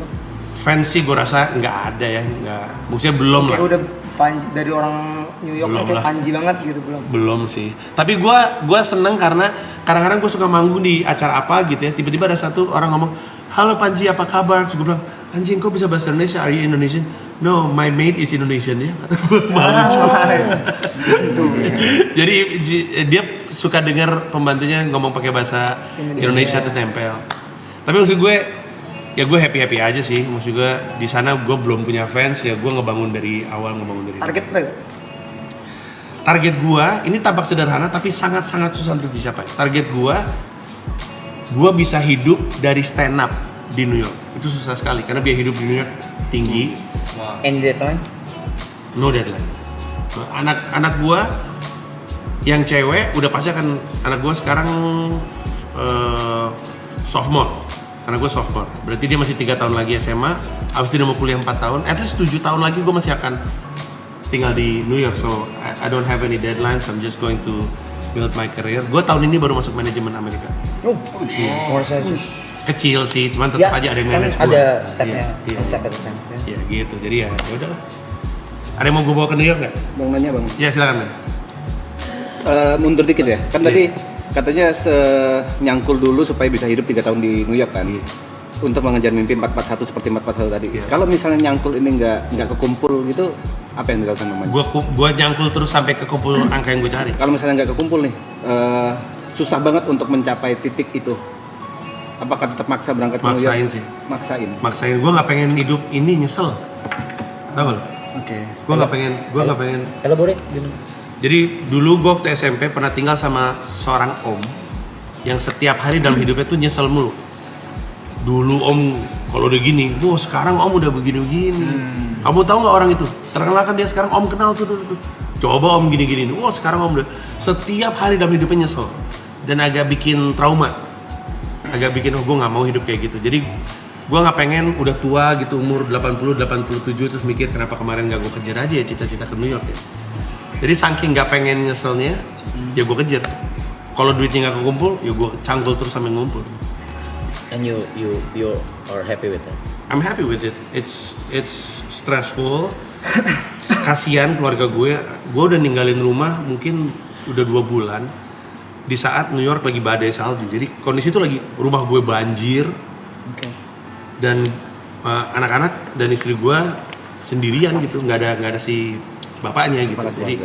Fans sih gue rasa nggak ada ya, nggak. Maksudnya belum lah. Kayak udah Panji dari orang New York Belum kayak lah. Panji banget gitu belum? Belum sih. Tapi gue seneng karena kadang-kadang gue suka manggung di acara apa gitu ya. Tiba-tiba ada satu orang ngomong, halo Panji apa kabar? Terus gue bilang, anjing kok bisa bahasa Indonesia? Are you Indonesian? No, my mate is Indonesian ya. Kata gue malu. Jadi dia suka dengar pembantunya ngomong pakai bahasa Indonesia terus nempel. Tapi maksud gue, ya gue happy aja sih. Maksud gue di sana gue belum punya fans ya, gue ngebangun dari awal Target berapa? Target gue ini tampak sederhana tapi sangat-sangat susah untuk dicapai. Target gue bisa hidup dari stand up di New York. Itu susah sekali karena biaya hidup di New York tinggi. Any deadline? No deadlines. Anak gue yang cewek udah pasti akan, anak gue sekarang sophomore. Anak gue sophomore. Berarti dia masih 3 tahun lagi SMA. Abis itu dia mau kuliah 4 tahun. At least 7 tahun lagi gue masih akan tinggal di New York. So I don't have any deadlines. I'm just going to build my career. Gue tahun ini baru masuk manajemen Amerika. Kecil sih, cuman tetap aja ada yang manage kan gue. ada stepnya, Iya. step at a time. Ya gitu. Jadi ya udahlah. Ada yang mau gue bawa ke New York nggak? Bang nanya bang. Ya silakan. Bang. Mundur dikit ya. Kan tadi katanya nyangkul dulu supaya bisa hidup 3 tahun di New York kan. Iya. Untuk mengejar mimpi 441 seperti 441 tadi. Iya. Kalau misalnya nyangkul ini nggak kekumpul gitu, apa yang dilakukan namanya? Gue nyangkul terus sampai ke kumpul angka yang gue cari. Kalau misalnya nggak kekumpul nih, susah banget untuk mencapai titik itu. Apakah tetap maksa berangkat ke New York? Maksain sih. Maksain. Gue nggak pengen hidup ini nyesel. Tahu nggak? Oke. Gue nggak pengen. Elaborate gimana? Jadi dulu gue waktu SMP pernah tinggal sama seorang om yang setiap hari dalam hidupnya tuh nyesel mulu. Dulu om kalau udah gini, wah sekarang om udah begini-begini. Kamu tahu nggak orang itu? Terkenal kan dia sekarang, om kenal tuh dulu tuh. Coba om gini-gini, wah sekarang om udah setiap hari dalam hidupnya nyesel dan agak bikin trauma. Agak bikin gue nggak mau hidup kayak gitu. Jadi gue nggak pengen udah tua gitu umur 80-87 terus mikir kenapa kemarin nggak gue kejar aja ya cita-cita ke New York ya. Jadi saking nggak pengen nyeselnya, ya gue kejar. Kalau duitnya nggak kekumpul, ya gue cangkul terus sampai ngumpul. And you are happy with that? I'm happy with it. It's stressful. Kasian keluarga gue udah ninggalin rumah mungkin udah 2 bulan. Di saat New York lagi badai salju, jadi kondisi itu lagi rumah gue banjir, dan anak-anak dan istri gue sendirian gitu, nggak ada si bapaknya gitu. Jadi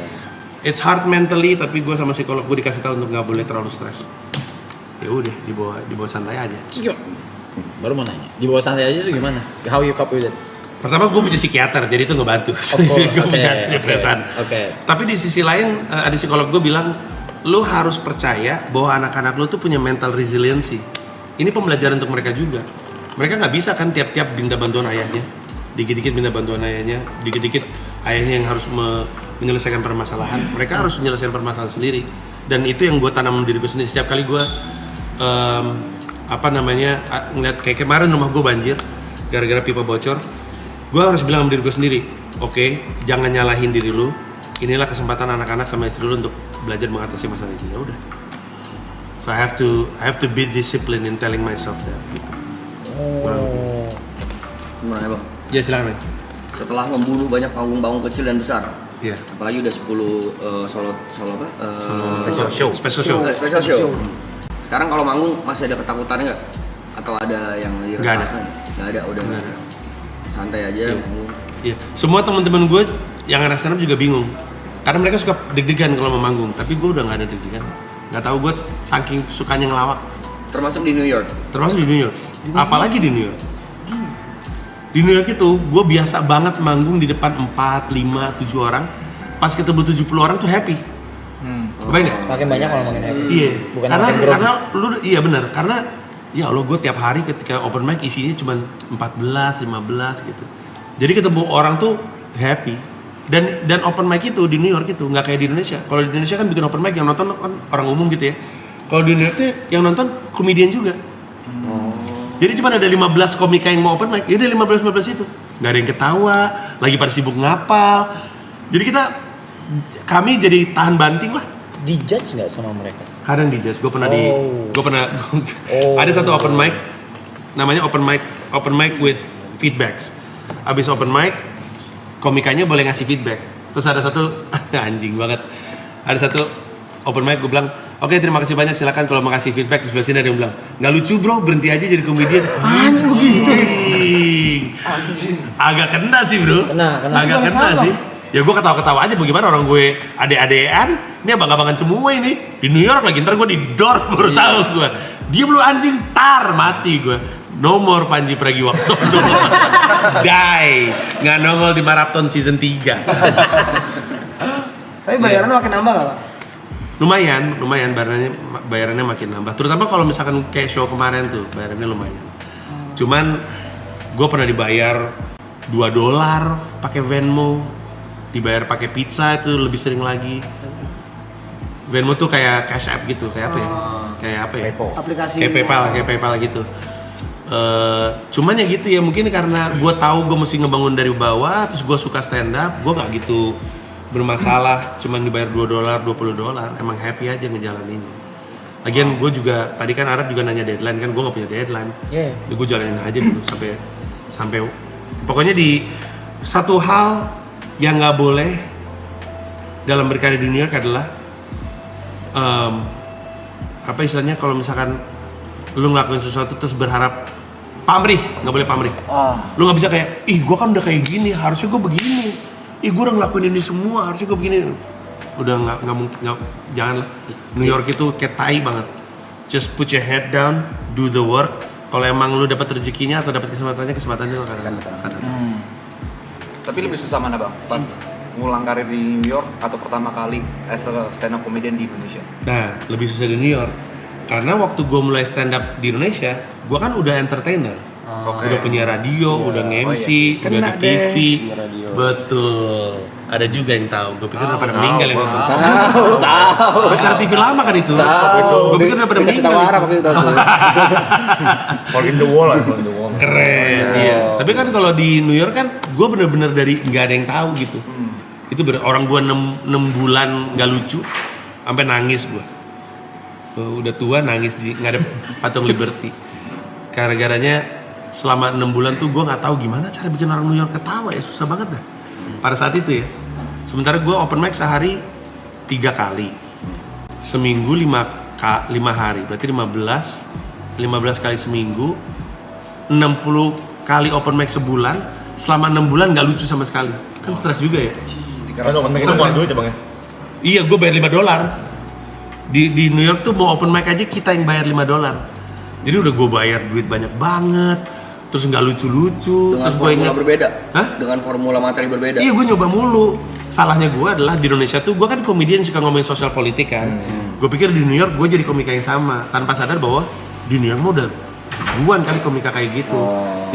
it's hard mentally, tapi gue sama psikolog gue dikasih tahu untuk nggak boleh terlalu stres. Ya udah dibawa santai aja. Baru mau nanya, di bawah santai aja itu gimana? How you cope with it? Pertama gue punya psikiater, jadi itu ngebantu. Gue punya depresan. Tapi di sisi lain ada psikolog gue bilang, lu harus percaya bahwa anak-anak lu tuh punya mental resiliency. Ini pembelajaran untuk mereka juga. Mereka nggak bisa kan tiap-tiap minta bantuan ayahnya, dikit-dikit minta bantuan ayahnya, dikit-dikit ayahnya yang harus menyelesaikan permasalahan. Mereka harus menyelesaikan permasalahan sendiri. Dan itu yang gue tanam diri gue sendiri. Setiap kali gue ngeliat kayak kemarin rumah gue banjir gara-gara pipa bocor, gue harus bilang sama diri gue sendiri, oke, jangan nyalahin diri lu. Inilah kesempatan anak-anak sama istri lu untuk belajar mengatasi masalah ini. Ya udah. So I have to be disciplined in telling myself that. Gimana ya bang? Ya silakan. Setelah membunuh banyak panggung-panggung kecil dan besar, Iya. apalagi udah 10 solo apa? Special show. Special show. Sekarang kalau manggung masih ada ketakutan nggak? Atau ada yang Nggak ada. dirasakan? Nggak ada, udah Nggak ada. santai aja. Iya. Manggung. Iya. Semua teman-teman gue yang anak stand up juga bingung. Karena mereka suka deg-degan kalau mau manggung, tapi gue udah nggak ada deg-degan. Nggak tahu gue saking sukanya ngelawak. Termasuk di New York. Termasuk di New York. Apalagi di New York. Di New York itu gue biasa banget manggung di depan 4, 5, 7 orang. Pas ketemu 70 orang tuh happy. Kebayang nggak? Makin banyak kalau makin happy. Iya. Bukan karena makin grogi. karena lu iya benar. Karena ya Allah gue tiap hari ketika open mic isinya cuma 14, 15 gitu. Jadi ketemu orang tuh happy. Dan open mic itu di New York itu nggak kayak di Indonesia. Kalau di Indonesia kan bikin open mic yang nonton kan orang umum gitu ya. Kalau di New York tuh yang nonton komedian juga. Jadi cuma ada 15 komika yang mau open mic, ya udah 15 itu. Nggak ada yang ketawa, lagi pada sibuk ngapal. Jadi kami jadi tahan banting lah. Dijudge nggak sama mereka? Kadang dijudge, gue pernah ada satu open mic, namanya open mic with feedbacks. Abis open mic, komikanya boleh ngasih feedback. Terus ada satu, anjing banget, ada satu open mic gue bilang, oke, terima kasih banyak, silakan kalau mau kasih feedback. Terus sini ada yang bilang, nggak lucu bro, berhenti aja jadi komedian. Anjing. Agak kena sih bro. Agak kena sih. Ya gue ketawa-ketawa aja, bagaimana orang gue ade-adean, ini abang-abangan semua ini di New York lagi, ntar gue di door baru tahu gue. Dia belum anjing, mati gue. No more Panji Pragiwaksono. Die. Nggak nongol di Marathon season 3. Tapi bayarannya makin nambah nggak Pak? Lumayan bayarannya makin nambah. Terutama kalau misalkan kayak show kemarin tuh, bayarannya lumayan. Cuman gue pernah dibayar $2 pakai Venmo, dibayar pakai pizza itu lebih sering lagi. Venmo tuh kayak Cash App gitu, kayak apa ya? Aplikasi. Kayak PayPal gitu. Cuman ya gitu ya, mungkin karena gue tahu gue mesti ngebangun dari bawah, terus gue suka stand up, gue nggak gitu bermasalah, cuman dibayar $2, $20, emang happy aja ngejalaninnya. Lagian gue juga, tadi kan Arab juga nanya deadline kan, gue nggak punya deadline. Jadi gue jalanin aja dulu sampai pokoknya di satu hal yang nggak boleh dalam berkarya di New York adalah apa istilahnya, kalau misalkan lu ngelakuin sesuatu terus berharap pamrih, nggak boleh pamrih. Lu nggak bisa kayak, ih gue kan udah kayak gini, harusnya gue begini. Ih gue udah ngelakuin ini semua, harusnya gue begini. Udah nggak mungkin, janganlah. New York itu kayak tai banget. Just put your head down, do the work. Kalau emang lu dapat rezekinya atau dapat kesempatannya lu akan datang. Tapi lebih susah mana bang? Pas ngulang karir di New York atau pertama kali as a stand up comedian di Indonesia? Nah, lebih susah di New York. Karena waktu gue mulai stand up di Indonesia, gue kan udah entertainer. Udah punya radio, udah nge-MC, udah di TV. Betul. Ada juga yang tahu. Gue pikir udah pada meninggal yang nonton. Tahu. Acara TV lama kan itu. Gue pikir udah pada meninggal. All in the wall. Keren. Iya. Tapi kan kalau di New York kan, gue bener-bener dari nggak ada yang tahu gitu. Itu orang gue 6 bulan nggak lucu, sampai nangis gue. Udah tua nangis di ngadep patung Liberty. Gara-garanya selama 6 bulan tuh gue nggak tahu gimana cara bikin orang New York ketawa, ya susah banget dah. Pada saat itu ya. Sementara gue open mic sehari 3 kali, seminggu 5 hari, berarti 15 kali seminggu, 60 kali open mic sebulan, selama 6 bulan nggak lucu sama sekali. Kan stres juga ya. Kan open mic itu bukan duit ya bang ya? Iya, gue bayar $5. Di New York tuh mau open mic aja kita yang bayar $5. Jadi udah gue bayar duit banyak banget, terus nggak lucu-lucu. Dengan terus formula berbeda. Hah? Dengan formula materi berbeda. Iya, gue nyoba mulu. Salahnya gue adalah di Indonesia tuh, gue kan komedian suka ngomongin sosial politik kan. Gue pikir di New York gue jadi komika yang sama, tanpa sadar bahwa di New York mah udah ribuan kali komika kayak gitu.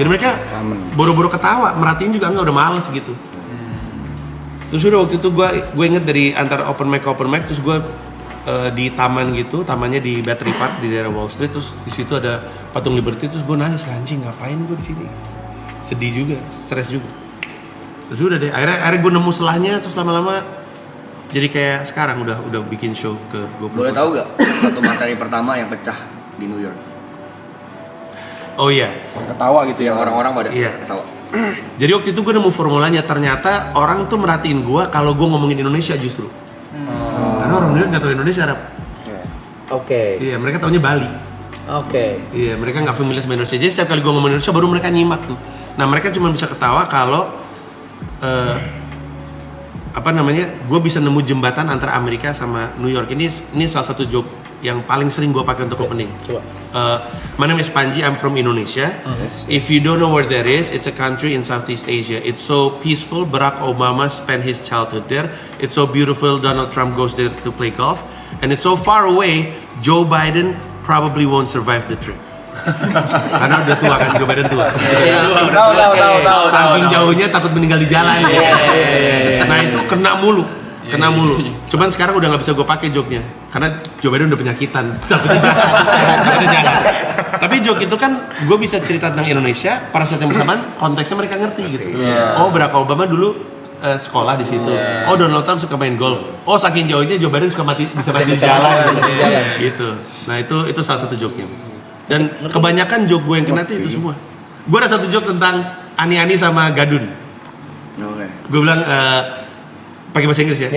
Jadi mereka boro-boro ketawa, merhatiin juga udah males gitu. Terus udah waktu itu gue inget dari antara open mic terus gue di taman gitu, tamannya di Battery Park di daerah Wall Street, terus di situ ada patung Liberty, terus gue nangis, anjing ngapain gue di sini, sedih juga, stres juga. Terus udah deh, akhirnya gue nemu selahnya, terus lama-lama jadi kayak sekarang udah bikin show ke 20. Boleh tahu gak satu materi pertama yang pecah di New York? Oh iya, ketawa gitu ya, orang-orang pada ketawa. Jadi waktu itu gue nemu formulanya, ternyata orang tuh merhatiin gue kalau gue ngomongin Indonesia justru. Karena orang New York nggak tahu Indonesia, Arab. Iya, mereka taunya Bali. Iya, mereka nggak familiar sama Indonesia. Jadi setiap kali gue ngomong Indonesia baru mereka nyimak tuh. Nah, mereka cuma bisa ketawa kalau gue bisa nemu jembatan antara Amerika sama New York. Ini salah satu joke yang paling sering gue pakai untuk opening. My name is Panji, I'm from Indonesia. If you don't know where that is, it's a country in Southeast Asia. It's so peaceful. Barack Obama spent his childhood there. It's so beautiful. Donald Trump goes there to play golf. And it's so far away, Joe Biden probably won't survive the trip. Karena udah tua kan, Joe Biden tua. Tahu. Saking jauhnya takut meninggal di jalan. Nah itu kena mulu. Cuman sekarang udah nggak bisa gue pakai joke-nya karena Joe Biden udah penyakitan. Takutnya jalan. Tapi joke itu kan gue bisa cerita tentang Indonesia pada saat yang bersamaan konteksnya mereka ngerti gitu. Oh Barack Obama dulu sekolah di situ. Oh Donald Trump suka main golf. Oh saking jauhnya Joe Biden bisa mati di jalan. Gitu. Nah itu salah satu joke-nya. Dan kebanyakan joke gue yang kena itu semua. Gue ada satu joke tentang Ani-Ani sama Gadun. Gue bilang pakai bahasa Inggris ya.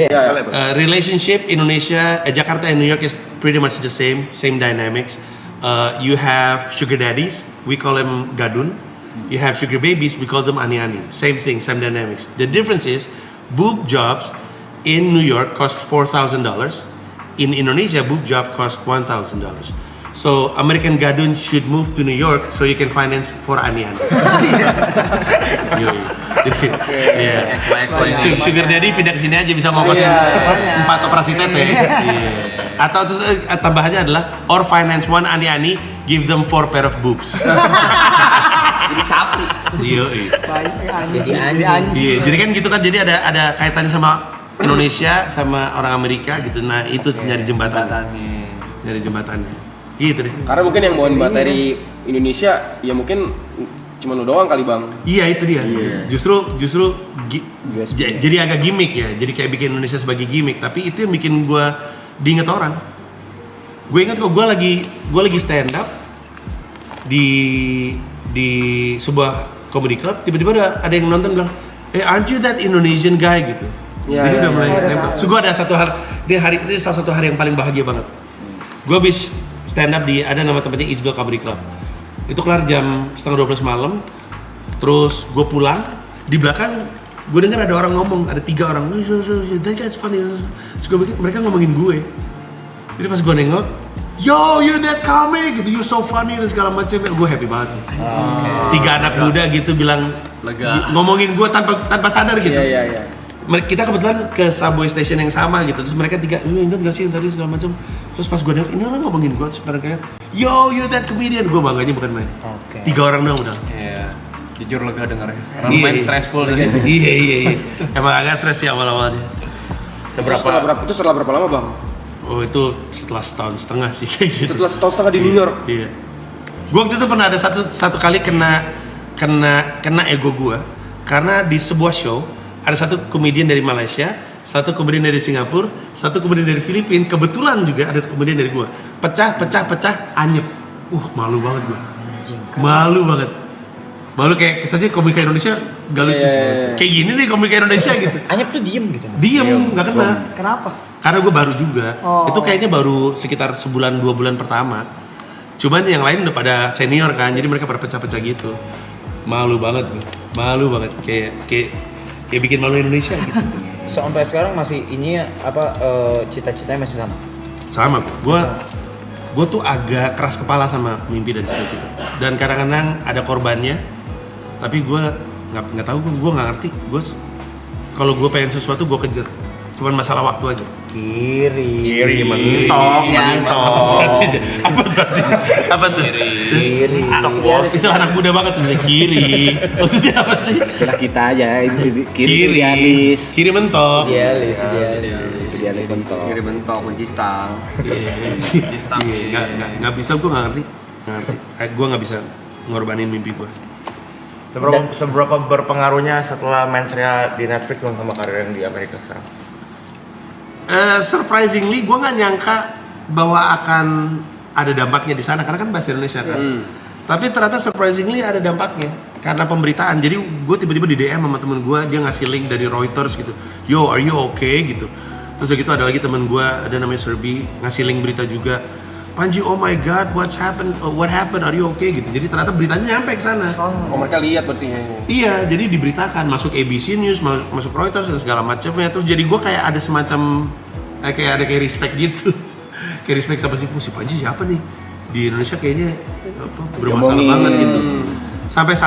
Relationship Indonesia, Jakarta and New York is pretty much the same dynamics. You have sugar daddies, we call them Gadun. You have sugar babies, we call them Ani-Ani. Same thing, same dynamics. The difference is boob jobs in New York cost $4,000. In Indonesia, boob job cost $1,000. So American Gadun should move to New York so you can finance for Ani-Ani. Sugar daddy pindah ke sini aja bisa ngokosin 4 operasi tete. Atau terus tambahannya adalah or finance one Ani-Ani, give them 4 pair of boobs. Jadi sapi. Jadi kan gitu kan, jadi ada kaitannya sama Indonesia sama orang Amerika gitu. Nah itu nyari jembatannya. Gitu deh. Karena mungkin yang bawain materi Indonesia ya mungkin cuma lu doang kali bang. Iya itu dia. Justru jadi agak gimmick ya. Jadi kayak bikin Indonesia sebagai gimmick. Tapi itu yang bikin gue diinget orang. Gue ingat kok gue lagi stand up di sebuah comedy club. Tiba-tiba ada yang nonton bilang, aren't you that Indonesian guy gitu. Jadi udah mulai nembak. So gue ada satu hal ini salah satu hari yang paling bahagia banget. Gue habis stand up ada nama tempatnya Eastville Comedy Club. Itu kelar jam 11:30 malam. Terus gue pulang, di belakang gue dengar ada orang ngomong, ada 3 orang. That guy's funny. Terus gue pikir mereka ngomongin gue. Jadi pas gue nengok, yo you're that comic gitu, you're so funny dan segala macam. Gue happy banget sih. 3 anak muda gitu bilang ngomongin gue tanpa sadar gitu. Kita kebetulan ke subway station yang sama gitu, terus mereka 3, ingat gak sih yang tadi segala macam. Terus pas gue nengok, ini orang ngomongin gue, terus mereka kayak, yo you're that comedian. Gue bangganya bukan main. 3 orang doang udah. Iya, jujur lega dengarnya. Karena lumayan stressful nih guys. Iya. Emang agak stres ya awal-awalnya. Setelah berapa lama bang? Oh itu setelah setahun setengah sih kayak gitu. Setelah setahun setengah di New York? Iya. Gue waktu itu pernah ada satu kali kena ego gue. Karena di sebuah show, ada satu komedian dari Malaysia, satu komedian dari Singapura, satu komedian dari Filipina, kebetulan juga ada komedian dari gua. Pecah, anyep. Malu banget gua. Malu kayak kesannya komika Indonesia gak lucu. Kayak gini nih komika Indonesia gitu. Anyep tuh diem gitu. Diem, gak kena. Kenapa? Karena gua baru juga. Itu kayaknya baru sekitar sebulan 2 bulan pertama. Cuman yang lain udah pada senior kan, jadi mereka pada pecah-pecah gitu. Malu banget gua. Kayak bikin malu Indonesia gitu. Sampai sekarang masih cita-citanya masih sama? Sama, gue tuh agak keras kepala sama mimpi dan cita-cita. Dan kadang-kadang ada korbannya, tapi gue nggak tahu, gue nggak ngerti. Kalau gue pengen sesuatu gue kejar, cuman masalah waktu aja. Kiri mentok. Apa tuh? Kiri. Istilah anak muda banget tuh, kiri. Maksudnya apa sih? Istilah kita aja, Kiri mentok. Idealis mentok. Kiri bentok, kunci stang. Nggak bisa, gue nggak ngerti. Gue nggak bisa ngorbanin mimpi gue. Seberapa berpengaruhnya setelah mensrea di Netflix sama karir yang di Amerika sekarang? Surprisingly, gue nggak nyangka bahwa akan ada dampaknya di sana karena kan bahasa Indonesia kan. Tapi ternyata surprisingly ada dampaknya karena pemberitaan. Jadi gue tiba-tiba di DM sama temen gue, dia ngasih link dari Reuters gitu. Yo, are you okay gitu. Terus gitu ada lagi temen gue, ada namanya Serbi, ngasih link berita juga. Panji, oh my god, what happened? Are you okay gitu. Jadi ternyata beritanya nyampe ke sana. Oh mereka lihat berarti. Iya, jadi diberitakan, masuk ABC News, masuk Reuters dan segala macamnya. Terus jadi gue kayak ada semacam kayak respect gitu. kayak respect sama si Panji siapa nih di Indonesia kayaknya bermasalah banget gitu. Sampai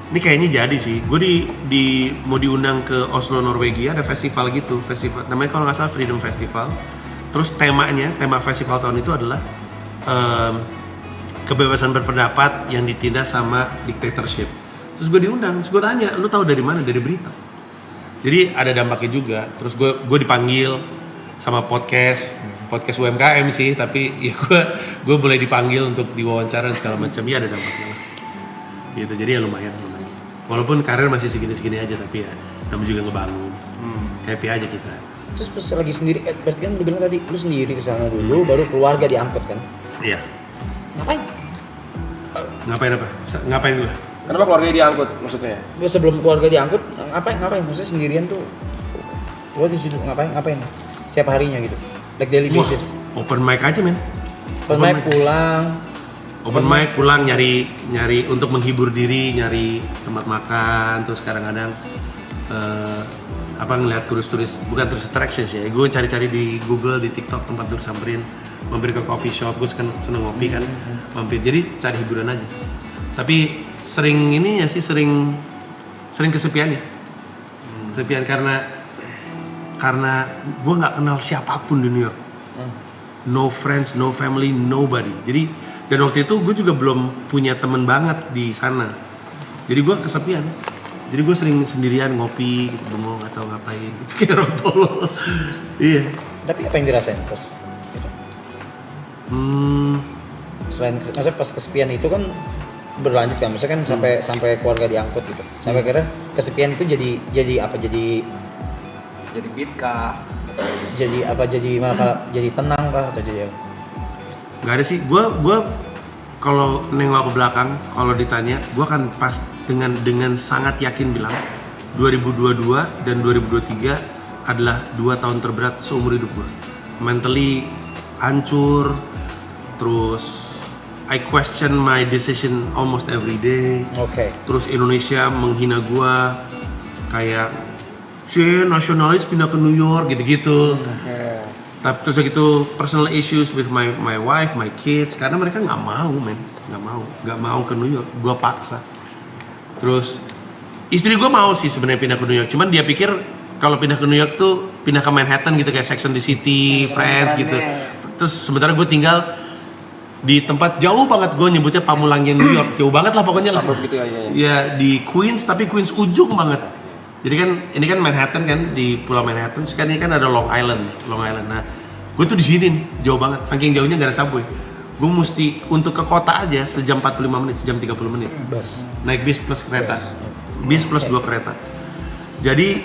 ini kayaknya jadi sih. Gue mau diundang ke Oslo, Norwegia, ada festival gitu, festival namanya kalau nggak salah Freedom Festival. Terus tema festival tahun itu adalah kebebasan berpendapat yang ditindas sama dictatorship. Terus gue diundang, terus gue tanya, lu tahu dari mana? Dari berita. Jadi ada dampaknya juga. Terus gue dipanggil sama podcast UMKM sih, tapi ya gue boleh dipanggil untuk diwawancara dan segala macam. Ya ada dampaknya lah. Gitu, jadi ya lumayan. Walaupun karir masih segini-segini aja, tapi ya namanya juga ngebangun. Happy aja kita. Terus pas lagi sendiri, berarti kan lu bilang tadi lu sendiri kesana dulu, baru keluarga diangkut kan? Iya. Ngapain? Ngapain apa? Ngapain gue? Kenapa keluarganya diangkut maksudnya? Sebelum keluarga diangkut, ngapain? Maksudnya sendirian tuh, lu disuruh ngapain? Setiap harinya gitu, like daily basis. Open mic aja men. Open mic pulang. Open mic pulang nyari untuk menghibur diri, nyari tempat makan, terus kadang-kadang ngeliat turis-turis, bukan tourist attractions ya, gue cari-cari di Google, di TikTok tempat duduk samperin, mampir ke coffee shop, gue seneng ngopi kan, mampir, jadi cari hiburan aja. Tapi sering kesepian ya, kesepian karena gue nggak kenal siapapun di New York, no friends, no family, nobody. Jadi dan waktu itu gue juga belum punya temen banget di sana, jadi gue kesepian. Jadi gue sering sendirian ngopi, gitu, bengong atau ngapain, itu kayak orang tolol. Iya. Tapi apa yang dirasain pas gitu? Selain maksudnya pas kesepian itu kan berlanjut kan, maksudnya kan sampai keluarga diangkut gitu. Sampai akhirnya kesepian itu jadi apa? Jadi beat kah? Jadi apa? Jadi malah jadi tenang kah atau jadi apa? Gak ada sih. Gue kalau nengok ke belakang, kalau ditanya, gue kan pas dengan sangat yakin bilang 2022 dan 2023 adalah 2 tahun terberat seumur hidup gue. Mentally hancur, terus I question my decision almost every day. Oke. Terus Indonesia menghina gue, kayak nasionalis pindah ke New York gitu-gitu. Tapi terus gitu personal issues with my wife, my kids, karena mereka nggak mau ke New York, gue paksa. Terus istri gue mau sih sebenarnya pindah ke New York, cuman dia pikir kalau pindah ke New York tuh pindah ke Manhattan gitu, kayak Sex and the City, Friends gitu. Terus sementara gue tinggal di tempat jauh banget, gue nyebutnya Pamulangnya New York, jauh banget lah pokoknya lah. Gitu Ya di Queens, tapi Queens ujung banget. Jadi kan ini kan Manhattan kan, di Pulau Manhattan. Sekarang ini kan ada Long Island. Nah, gue tuh di sini nih, jauh banget. Saking jauhnya gak ada subway. Gue mesti untuk ke kota aja sejam 45 menit, sejam 30 menit. Naik bis plus kereta. Bis plus 2 kereta. Jadi,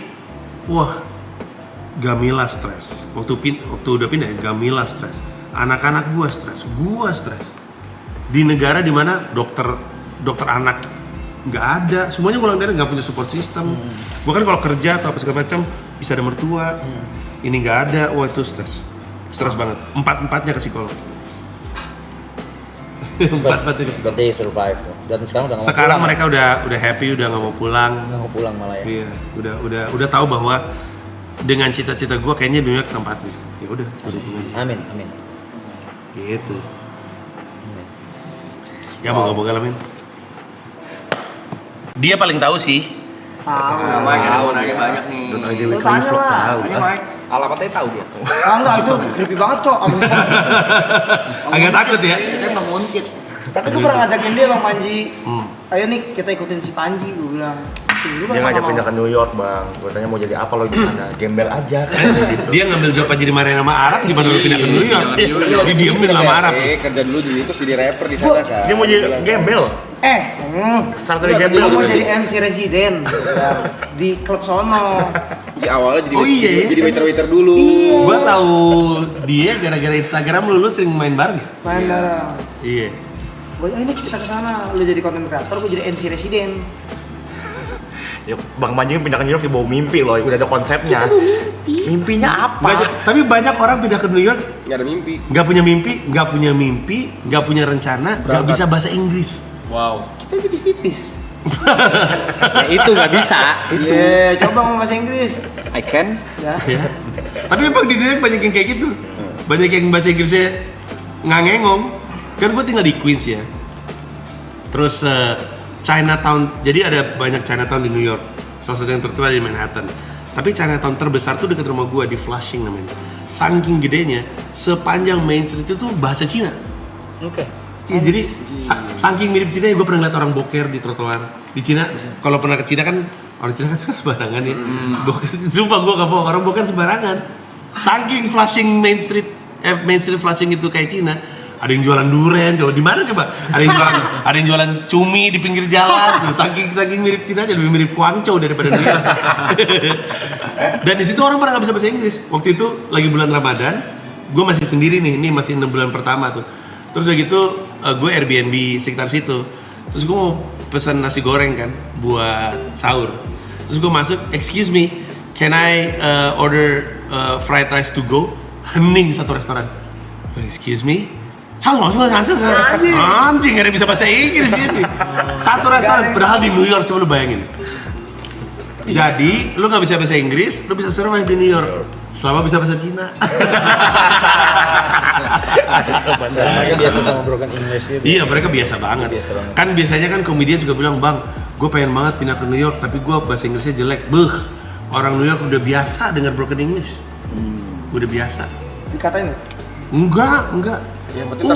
wah, Gamila stres. Waktu udah pindah ya, Gamila stres. Anak-anak gue stres. Di negara dimana dokter anak nggak ada, semuanya golongan darah nggak punya support system. Gue kan kalau kerja atau apa segala macam bisa ada mertua, ini nggak ada, wah itu stres banget. Empatnya ke psikolog. Empatnya ke psikolog. But they survive. Dan sekarang udah Sekarang mereka udah happy, udah nggak mau pulang. Nggak mau pulang malah ya. Iya, udah tahu bahwa dengan cita-cita gue kayaknya New York tempatnya. Ya udah, Amin. Gitu. Ya moga-moga lah men. Dia paling tahu sih. Mike, ada mau nanya banyak nih. Lu tanya lah. Tanya Mike. Alamatnya tahu dia. Enggak, itu creepy banget, Cok. Agak takut ya. Kita emang nguntit. Tapi gue pernah ngajakin dia, Bang Panji. Ayo nih, kita ikutin si Panji, gue bilang. Dia ngajak pindah ke New York, Bang. Gue tanya mau jadi apa lo di sana? Gembel aja kan gitu. Dia ngambil job aja dimarahin sama Arab, gimana lu pindah ke New York? Didiemin sama Arab. Kerja dulu di situ jadi rapper di sana kan. Dia mau jadi gembel. Start dari Dia gembel. mau jadi MC residen di klub sono. Di awalnya jadi Oh iya ya? jadi waiter dulu. Gua tahu dia gara-gara Instagram lu sering main bareng ya? Main bareng. Iya. Gue, ini kita ke sana. Lu jadi content creator, gue jadi MC residen. Ya, Bang Panji pindah ke New York dibawa mimpi loh, udah ada konsepnya. Mimpinya apa? Tapi banyak orang pindah ke New York Nggak ada mimpi. nggak punya rencana, nggak bisa bahasa Inggris. Wow. Kita tipis-tipis. Itu nggak bisa. Iya, coba ngomong bahasa Inggris. I can. Ya. Tapi emang di New York banyak yang kayak gitu. banyak yang bahasa Inggrisnya nggak ngengong. Kan gue tinggal di Queens ya. Terus Chinatown, jadi ada banyak Chinatown di New York. Salah satu yang tertua di Manhattan. Tapi Chinatown terbesar tuh dekat rumah gue di Flushing namanya. Saking gedenya, sepanjang Main Street itu tuh bahasa Cina. Oke. Jadi saking mirip Cina, gue pernah ngeliat orang boker di trotoar di Cina. Kalau pernah ke Cina kan orang Cina kan suka sembarangan ya. Sumpah gue gak bohong, orang boker sembarangan. Saking Flushing Main Street Flushing itu kayak Cina. Ada yang jualan durian, coba di mana coba? Ada yang jualan cumi di pinggir jalan tuh. Saking mirip Cina aja, lebih mirip Guangzhou daripada New York. Dan di situ orang pada nggak bisa bahasa Inggris. Waktu itu lagi bulan Ramadan, gue masih sendiri nih, ini masih 6 bulan pertama tuh. Terus udah gitu, gue Airbnb sekitar situ. Terus gue mau pesan nasi goreng kan, buat sahur. Terus gue masuk, excuse me, can I order fried rice to go? Hening satu restoran. Excuse me? Anjing, gak ada bisa bahasa Inggris ini. Satu restoran, padahal di New York, coba lu bayangin. Jadi, lu gak bisa bahasa Inggris, lu bisa survive di New York selama bisa bahasa Cina. Mereka biasa sama broken English gitu. Iya, mereka biasa banget. Kan biasanya kan komedian juga bilang, bang, gue pengen banget pindah ke New York, tapi gue bahasa Inggrisnya jelek. Orang New York udah biasa dengar broken English. Udah biasa. Dikatain Enggak.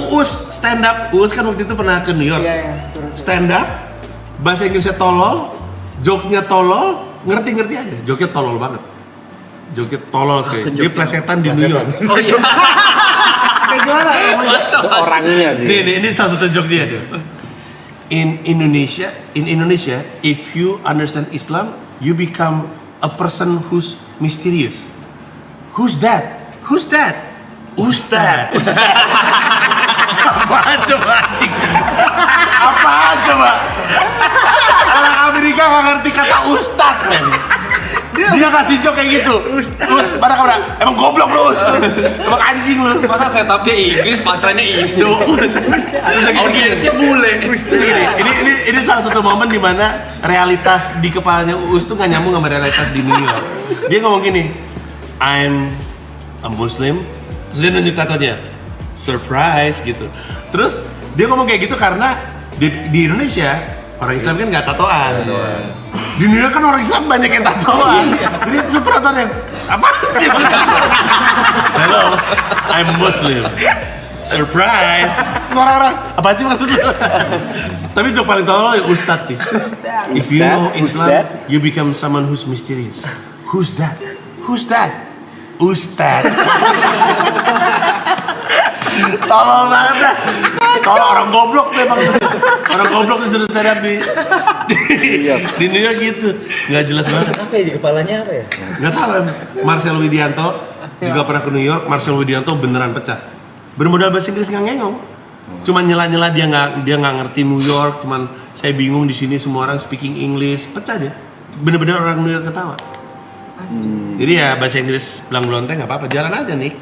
Uus stand up, Uus kan waktu itu pernah ke New York. Iya, Stand up, bahasa Inggrisnya tolol, joke-nya tolol, ngerti aja. Joke-nya tolol banget. Joke-nya tolol sekali. Dia plesetan di New York. Oh iya. Kayak gimana? Orangnya sih. Ini salah satu joke dia. In Indonesia, if you understand Islam, you become a person who's mysterious. Who's that? Ustad. Apaan coba anjing? Apaan coba? Orang Amerika gak ngerti kata ustad, men. Dia kasih joke kayak gitu. Mana kamera? Emang goblok lu, emang anjing lu. Masa setupnya Inggris, punchline-nya Indo. Audiensnya bule. Ini salah satu momen di mana realitas di kepalanya Uus tuh gak nyambung sama realitas di New York. Dia ngomong gini, I'm a Muslim. Terus dia nunjuk tatonya, surprise gitu. Terus dia ngomong kayak gitu karena di Indonesia orang Islam kan nggak tatoan. Di New York kan orang Islam banyak yang tatoan. Jadi itu super tatoan yang apa sih? Hello, I'm Muslim. Surprise. Terus orang-orang, apa sih maksud lu? Tapi joke paling tolol ya Ustad sih. If you know Islam, you become someone who's mysterious. Who's that? Ustad. Tolol banget dah. Tolol orang goblok tuh emang. Orang goblok disuruh stand up di New York gitu. Nggak jelas banget. Apa ya di kepalanya apa ya? Nggak tahu. Marcel Widianto juga pernah ke New York. Marcel Widianto beneran pecah. Bermodal bahasa Inggris nggak ngengong. Cuman nyela-nyela dia nggak ngerti New York. Cuman saya bingung di sini semua orang speaking English. Pecah dia. Bener-bener orang New York ketawa. Jadi ya bahasa Inggris belang-belonteng nggak apa-apa, jalan aja nih.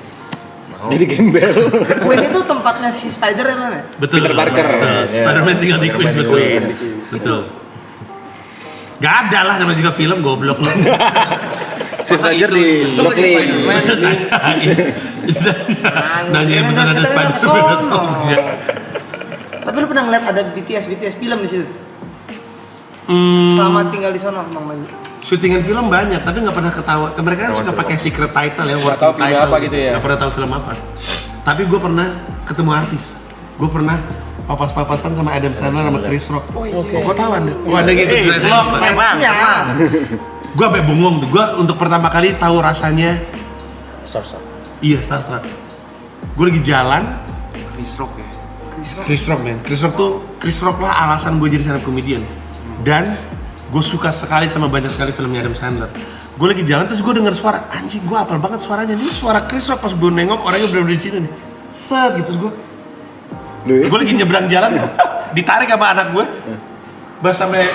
Jadi gembel. Queen itu tempatnya si Spider ya mana? Betul. Peter Parker. Spider-Man tinggal di Queens, betul. Gak ada lah, namanya juga film goblok. Steve Rogers di Brooklyn. Nanya yang bener ada Spider-Man atau enggak. Tapi lu pernah ngeliat ada BTS film di situ? Selama tinggal di sana, Bang Manji. Syutingan film banyak, tapi nggak pernah ketawa. Mereka kan suka pakai secret title ya, Nggak tahu filmnya apa gitu ya. Nggak pernah tahu film apa. Tapi gue pernah ketemu artis. Gue pernah papas-papasan sama Adam Sandler sama Chris Rock. Kok tahu Anda? Ada gitu. Gue sampai bengong tuh. Gue untuk pertama kali tahu rasanya. Iya, starstruck. Gue lagi jalan. Chris Rock ya. Chris Rock, men. Chris Rock lah alasan gue jadi stand up comedian. Dan gue suka sekali sama banyak sekali filmnya Adam Sandler. Gue lagi jalan terus gue denger suara, anjing gue hafal banget suaranya. Ini suara Chris Rock, pas gue nengok orangnya bener-bener di sini nih. Set gitu, terus gue lagi nyebrang jalan, ditarik sama anak gue. Pas sampai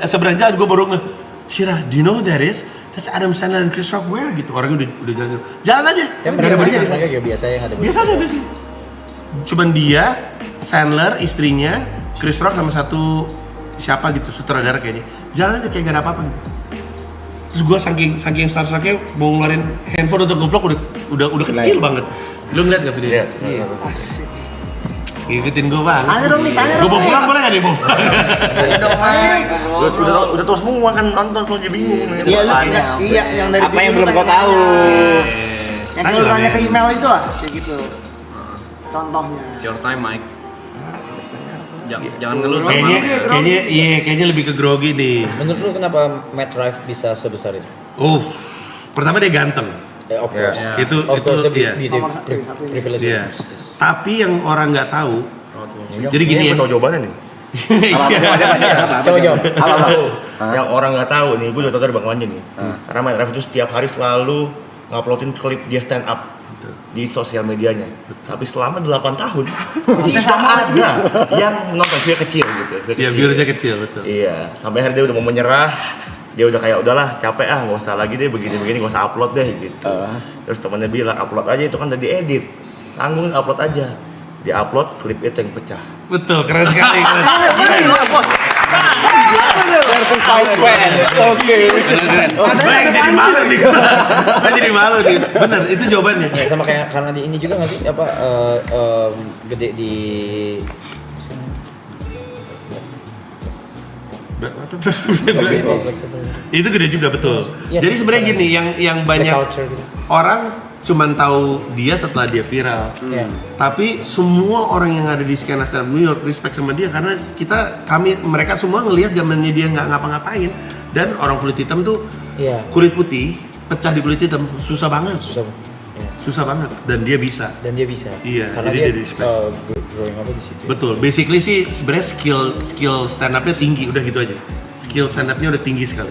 seberang jalan gue baru Shira, do you know that is? That's Adam Sandler dan Chris Rock, where gitu. Orangnya udah jalan aja. Gak ada body count. Ya biasa ya, nggak ada body count. Biasa aja. Cuman dia, Sandler, istrinya, Chris Rock sama satu siapa gitu, sutradara kayaknya. Jalan aja kayak gak ada apa-apa gitu. Terus gue saking starstrucknya mau ngeluarin handphone untuk ngevlog udah kecil banget. Lu ngeliat gak videonya? Iya. Asik. Ngikutin gue bang. Tanya dong nih, tanya Gue dong. bawa pulang boleh gak nih Bang? Ayo dong, Mike. Udah tahu semua kan nonton soalnya bingung. Iya, lu iya yang dari Apa yang bingung belum kau tanya. tahu? Yang kalau nanya ke email itu lah, kayak gitu. Contohnya. It's your time, Mike. Jangan ngeluh. Kayaknya lebih ke grogi nih. Menurut lu kenapa Matt Rife bisa sebesar itu? Pertama dia ganteng. Of course. Itu iya. iya. Nomor satu, tapi- Privilege. Iya. Tapi yang orang nggak tahu. Jadi gini ya. Tahu jawabannya nih. Coba jawab. Yang orang nggak tahu nih, gue udah tahu dari Bang Wanji nih. Karena Matt Rife itu setiap hari selalu nguploadin klip dia stand up di sosial medianya. Tapi selama 8 tahun tidak ada yang nonton view kecil gitu. Iya, viewersnya kecil betul. Iya, sampai hari dia udah mau menyerah. Dia udah kayak udahlah capek nggak usah lagi deh begini-begini, nggak usah upload deh gitu. Terus temannya bilang upload aja, itu kan udah diedit, tanggung upload aja. Dia upload klip itu yang pecah. Betul, keren sekali. Gue yang jadi malu nih. Gue jadi malu nih. Bener, itu jawabannya. Ya, sama kayak karena di ini juga nggak sih apa gede di Itu gede juga betul. Iya, Jadi sebenarnya gini, yang banyak culture gitu. orang cuman tahu dia setelah dia viral. Iya. Tapi semua orang yang ada di skena stand up New York respect sama dia karena mereka semua ngelihat zamannya dia nggak ngapa-ngapain, dan orang kulit hitam tuh Iya. kulit putih pecah di kulit hitam susah banget, Susah. Iya. susah banget, dan dia bisa. Dan dia bisa. Iya, Karena jadi dia dia respect. growing up di situ. Betul, basically sih sebenarnya skill stand up-nya tinggi, udah gitu aja. Skill stand up-nya udah tinggi sekali.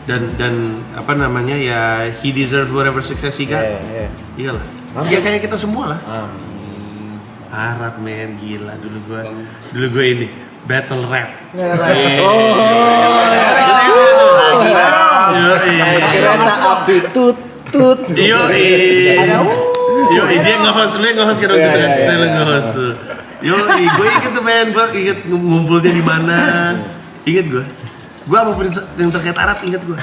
Dan apa namanya ya, he deserves whatever success he got. Iya. Iyalah. Ya kayak kita semua lah. Amin. Harap men, gila dulu gue ini battle rap. Kereta api tut. Yoi, dia nge-host, lu yang nge-host kan waktu itu kan? Kita yang nge-host tuh. Yoi, gue inget tuh men, gue inget ngumpulnya di mana. Inget gue. Gue apapun yang terkait Arab inget gue.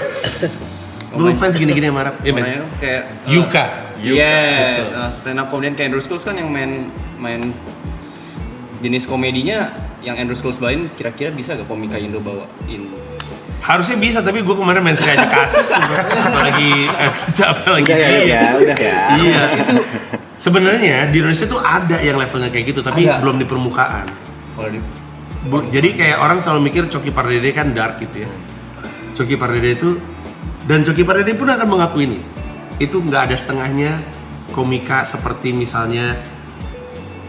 Gue fans gini-gini sama Arab. Iya men. Namanya kayak Yuka. Yes, stand up comedian kayak Andrew Schulz kan yang main jenis komedinya yang Andrew Schulz bawain, kira-kira bisa gak komika Indo bawain? Harusnya bisa, tapi gue kemarin main sengaja kasus. Apalagi Iya, udah ya. Iya, itu sebenarnya di Indonesia tuh ada yang levelnya kayak gitu, tapi belum di permukaan. Kalau di Jadi kayak orang selalu mikir Coki Pardede kan dark gitu ya. Coki Pardede itu, dan Coki Pardede pun akan mengakui ini. Itu nggak ada setengahnya komika seperti misalnya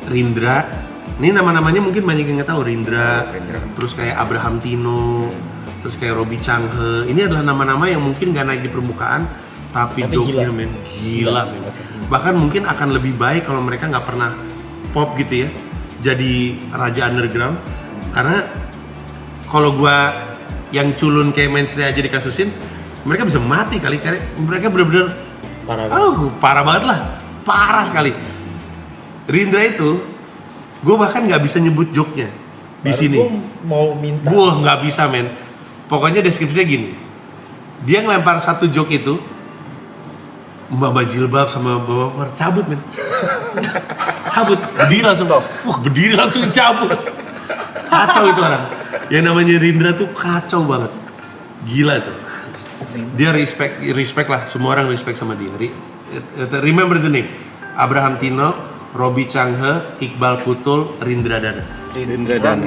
Rindra. Ini nama-namanya mungkin banyak yang nggak tahu. Rindra, terus kayak Abraham Tino, terus kayak Robi Changhe. Ini adalah nama-nama yang mungkin nggak naik di permukaan, tapi joke-nya men gila men. Bahkan mungkin akan lebih baik kalau mereka nggak pernah pop gitu ya, jadi raja underground. Karena kalau gua yang culun kayak mainstream aja dikasusin, mereka bisa mati kali. Mereka bener-bener parah banget lah, parah sekali. Rindra itu, gue bahkan nggak bisa nyebut joke-nya di sini. Mau minta. Gue nggak bisa men. Pokoknya deskripsinya gini, dia ngelempar satu joke itu, Mbak jilbab sama bapak cabut men. Cabut, berdiri langsung cabut. Kacau itu orang. Yang namanya Rindra tuh kacau banget. Gila itu. Dia respect lah, semua orang respect sama dia. Remember the name. Abraham Tino, Robi Changhe, Iqbal Kutul, Rindra Dana. Rindra Dana.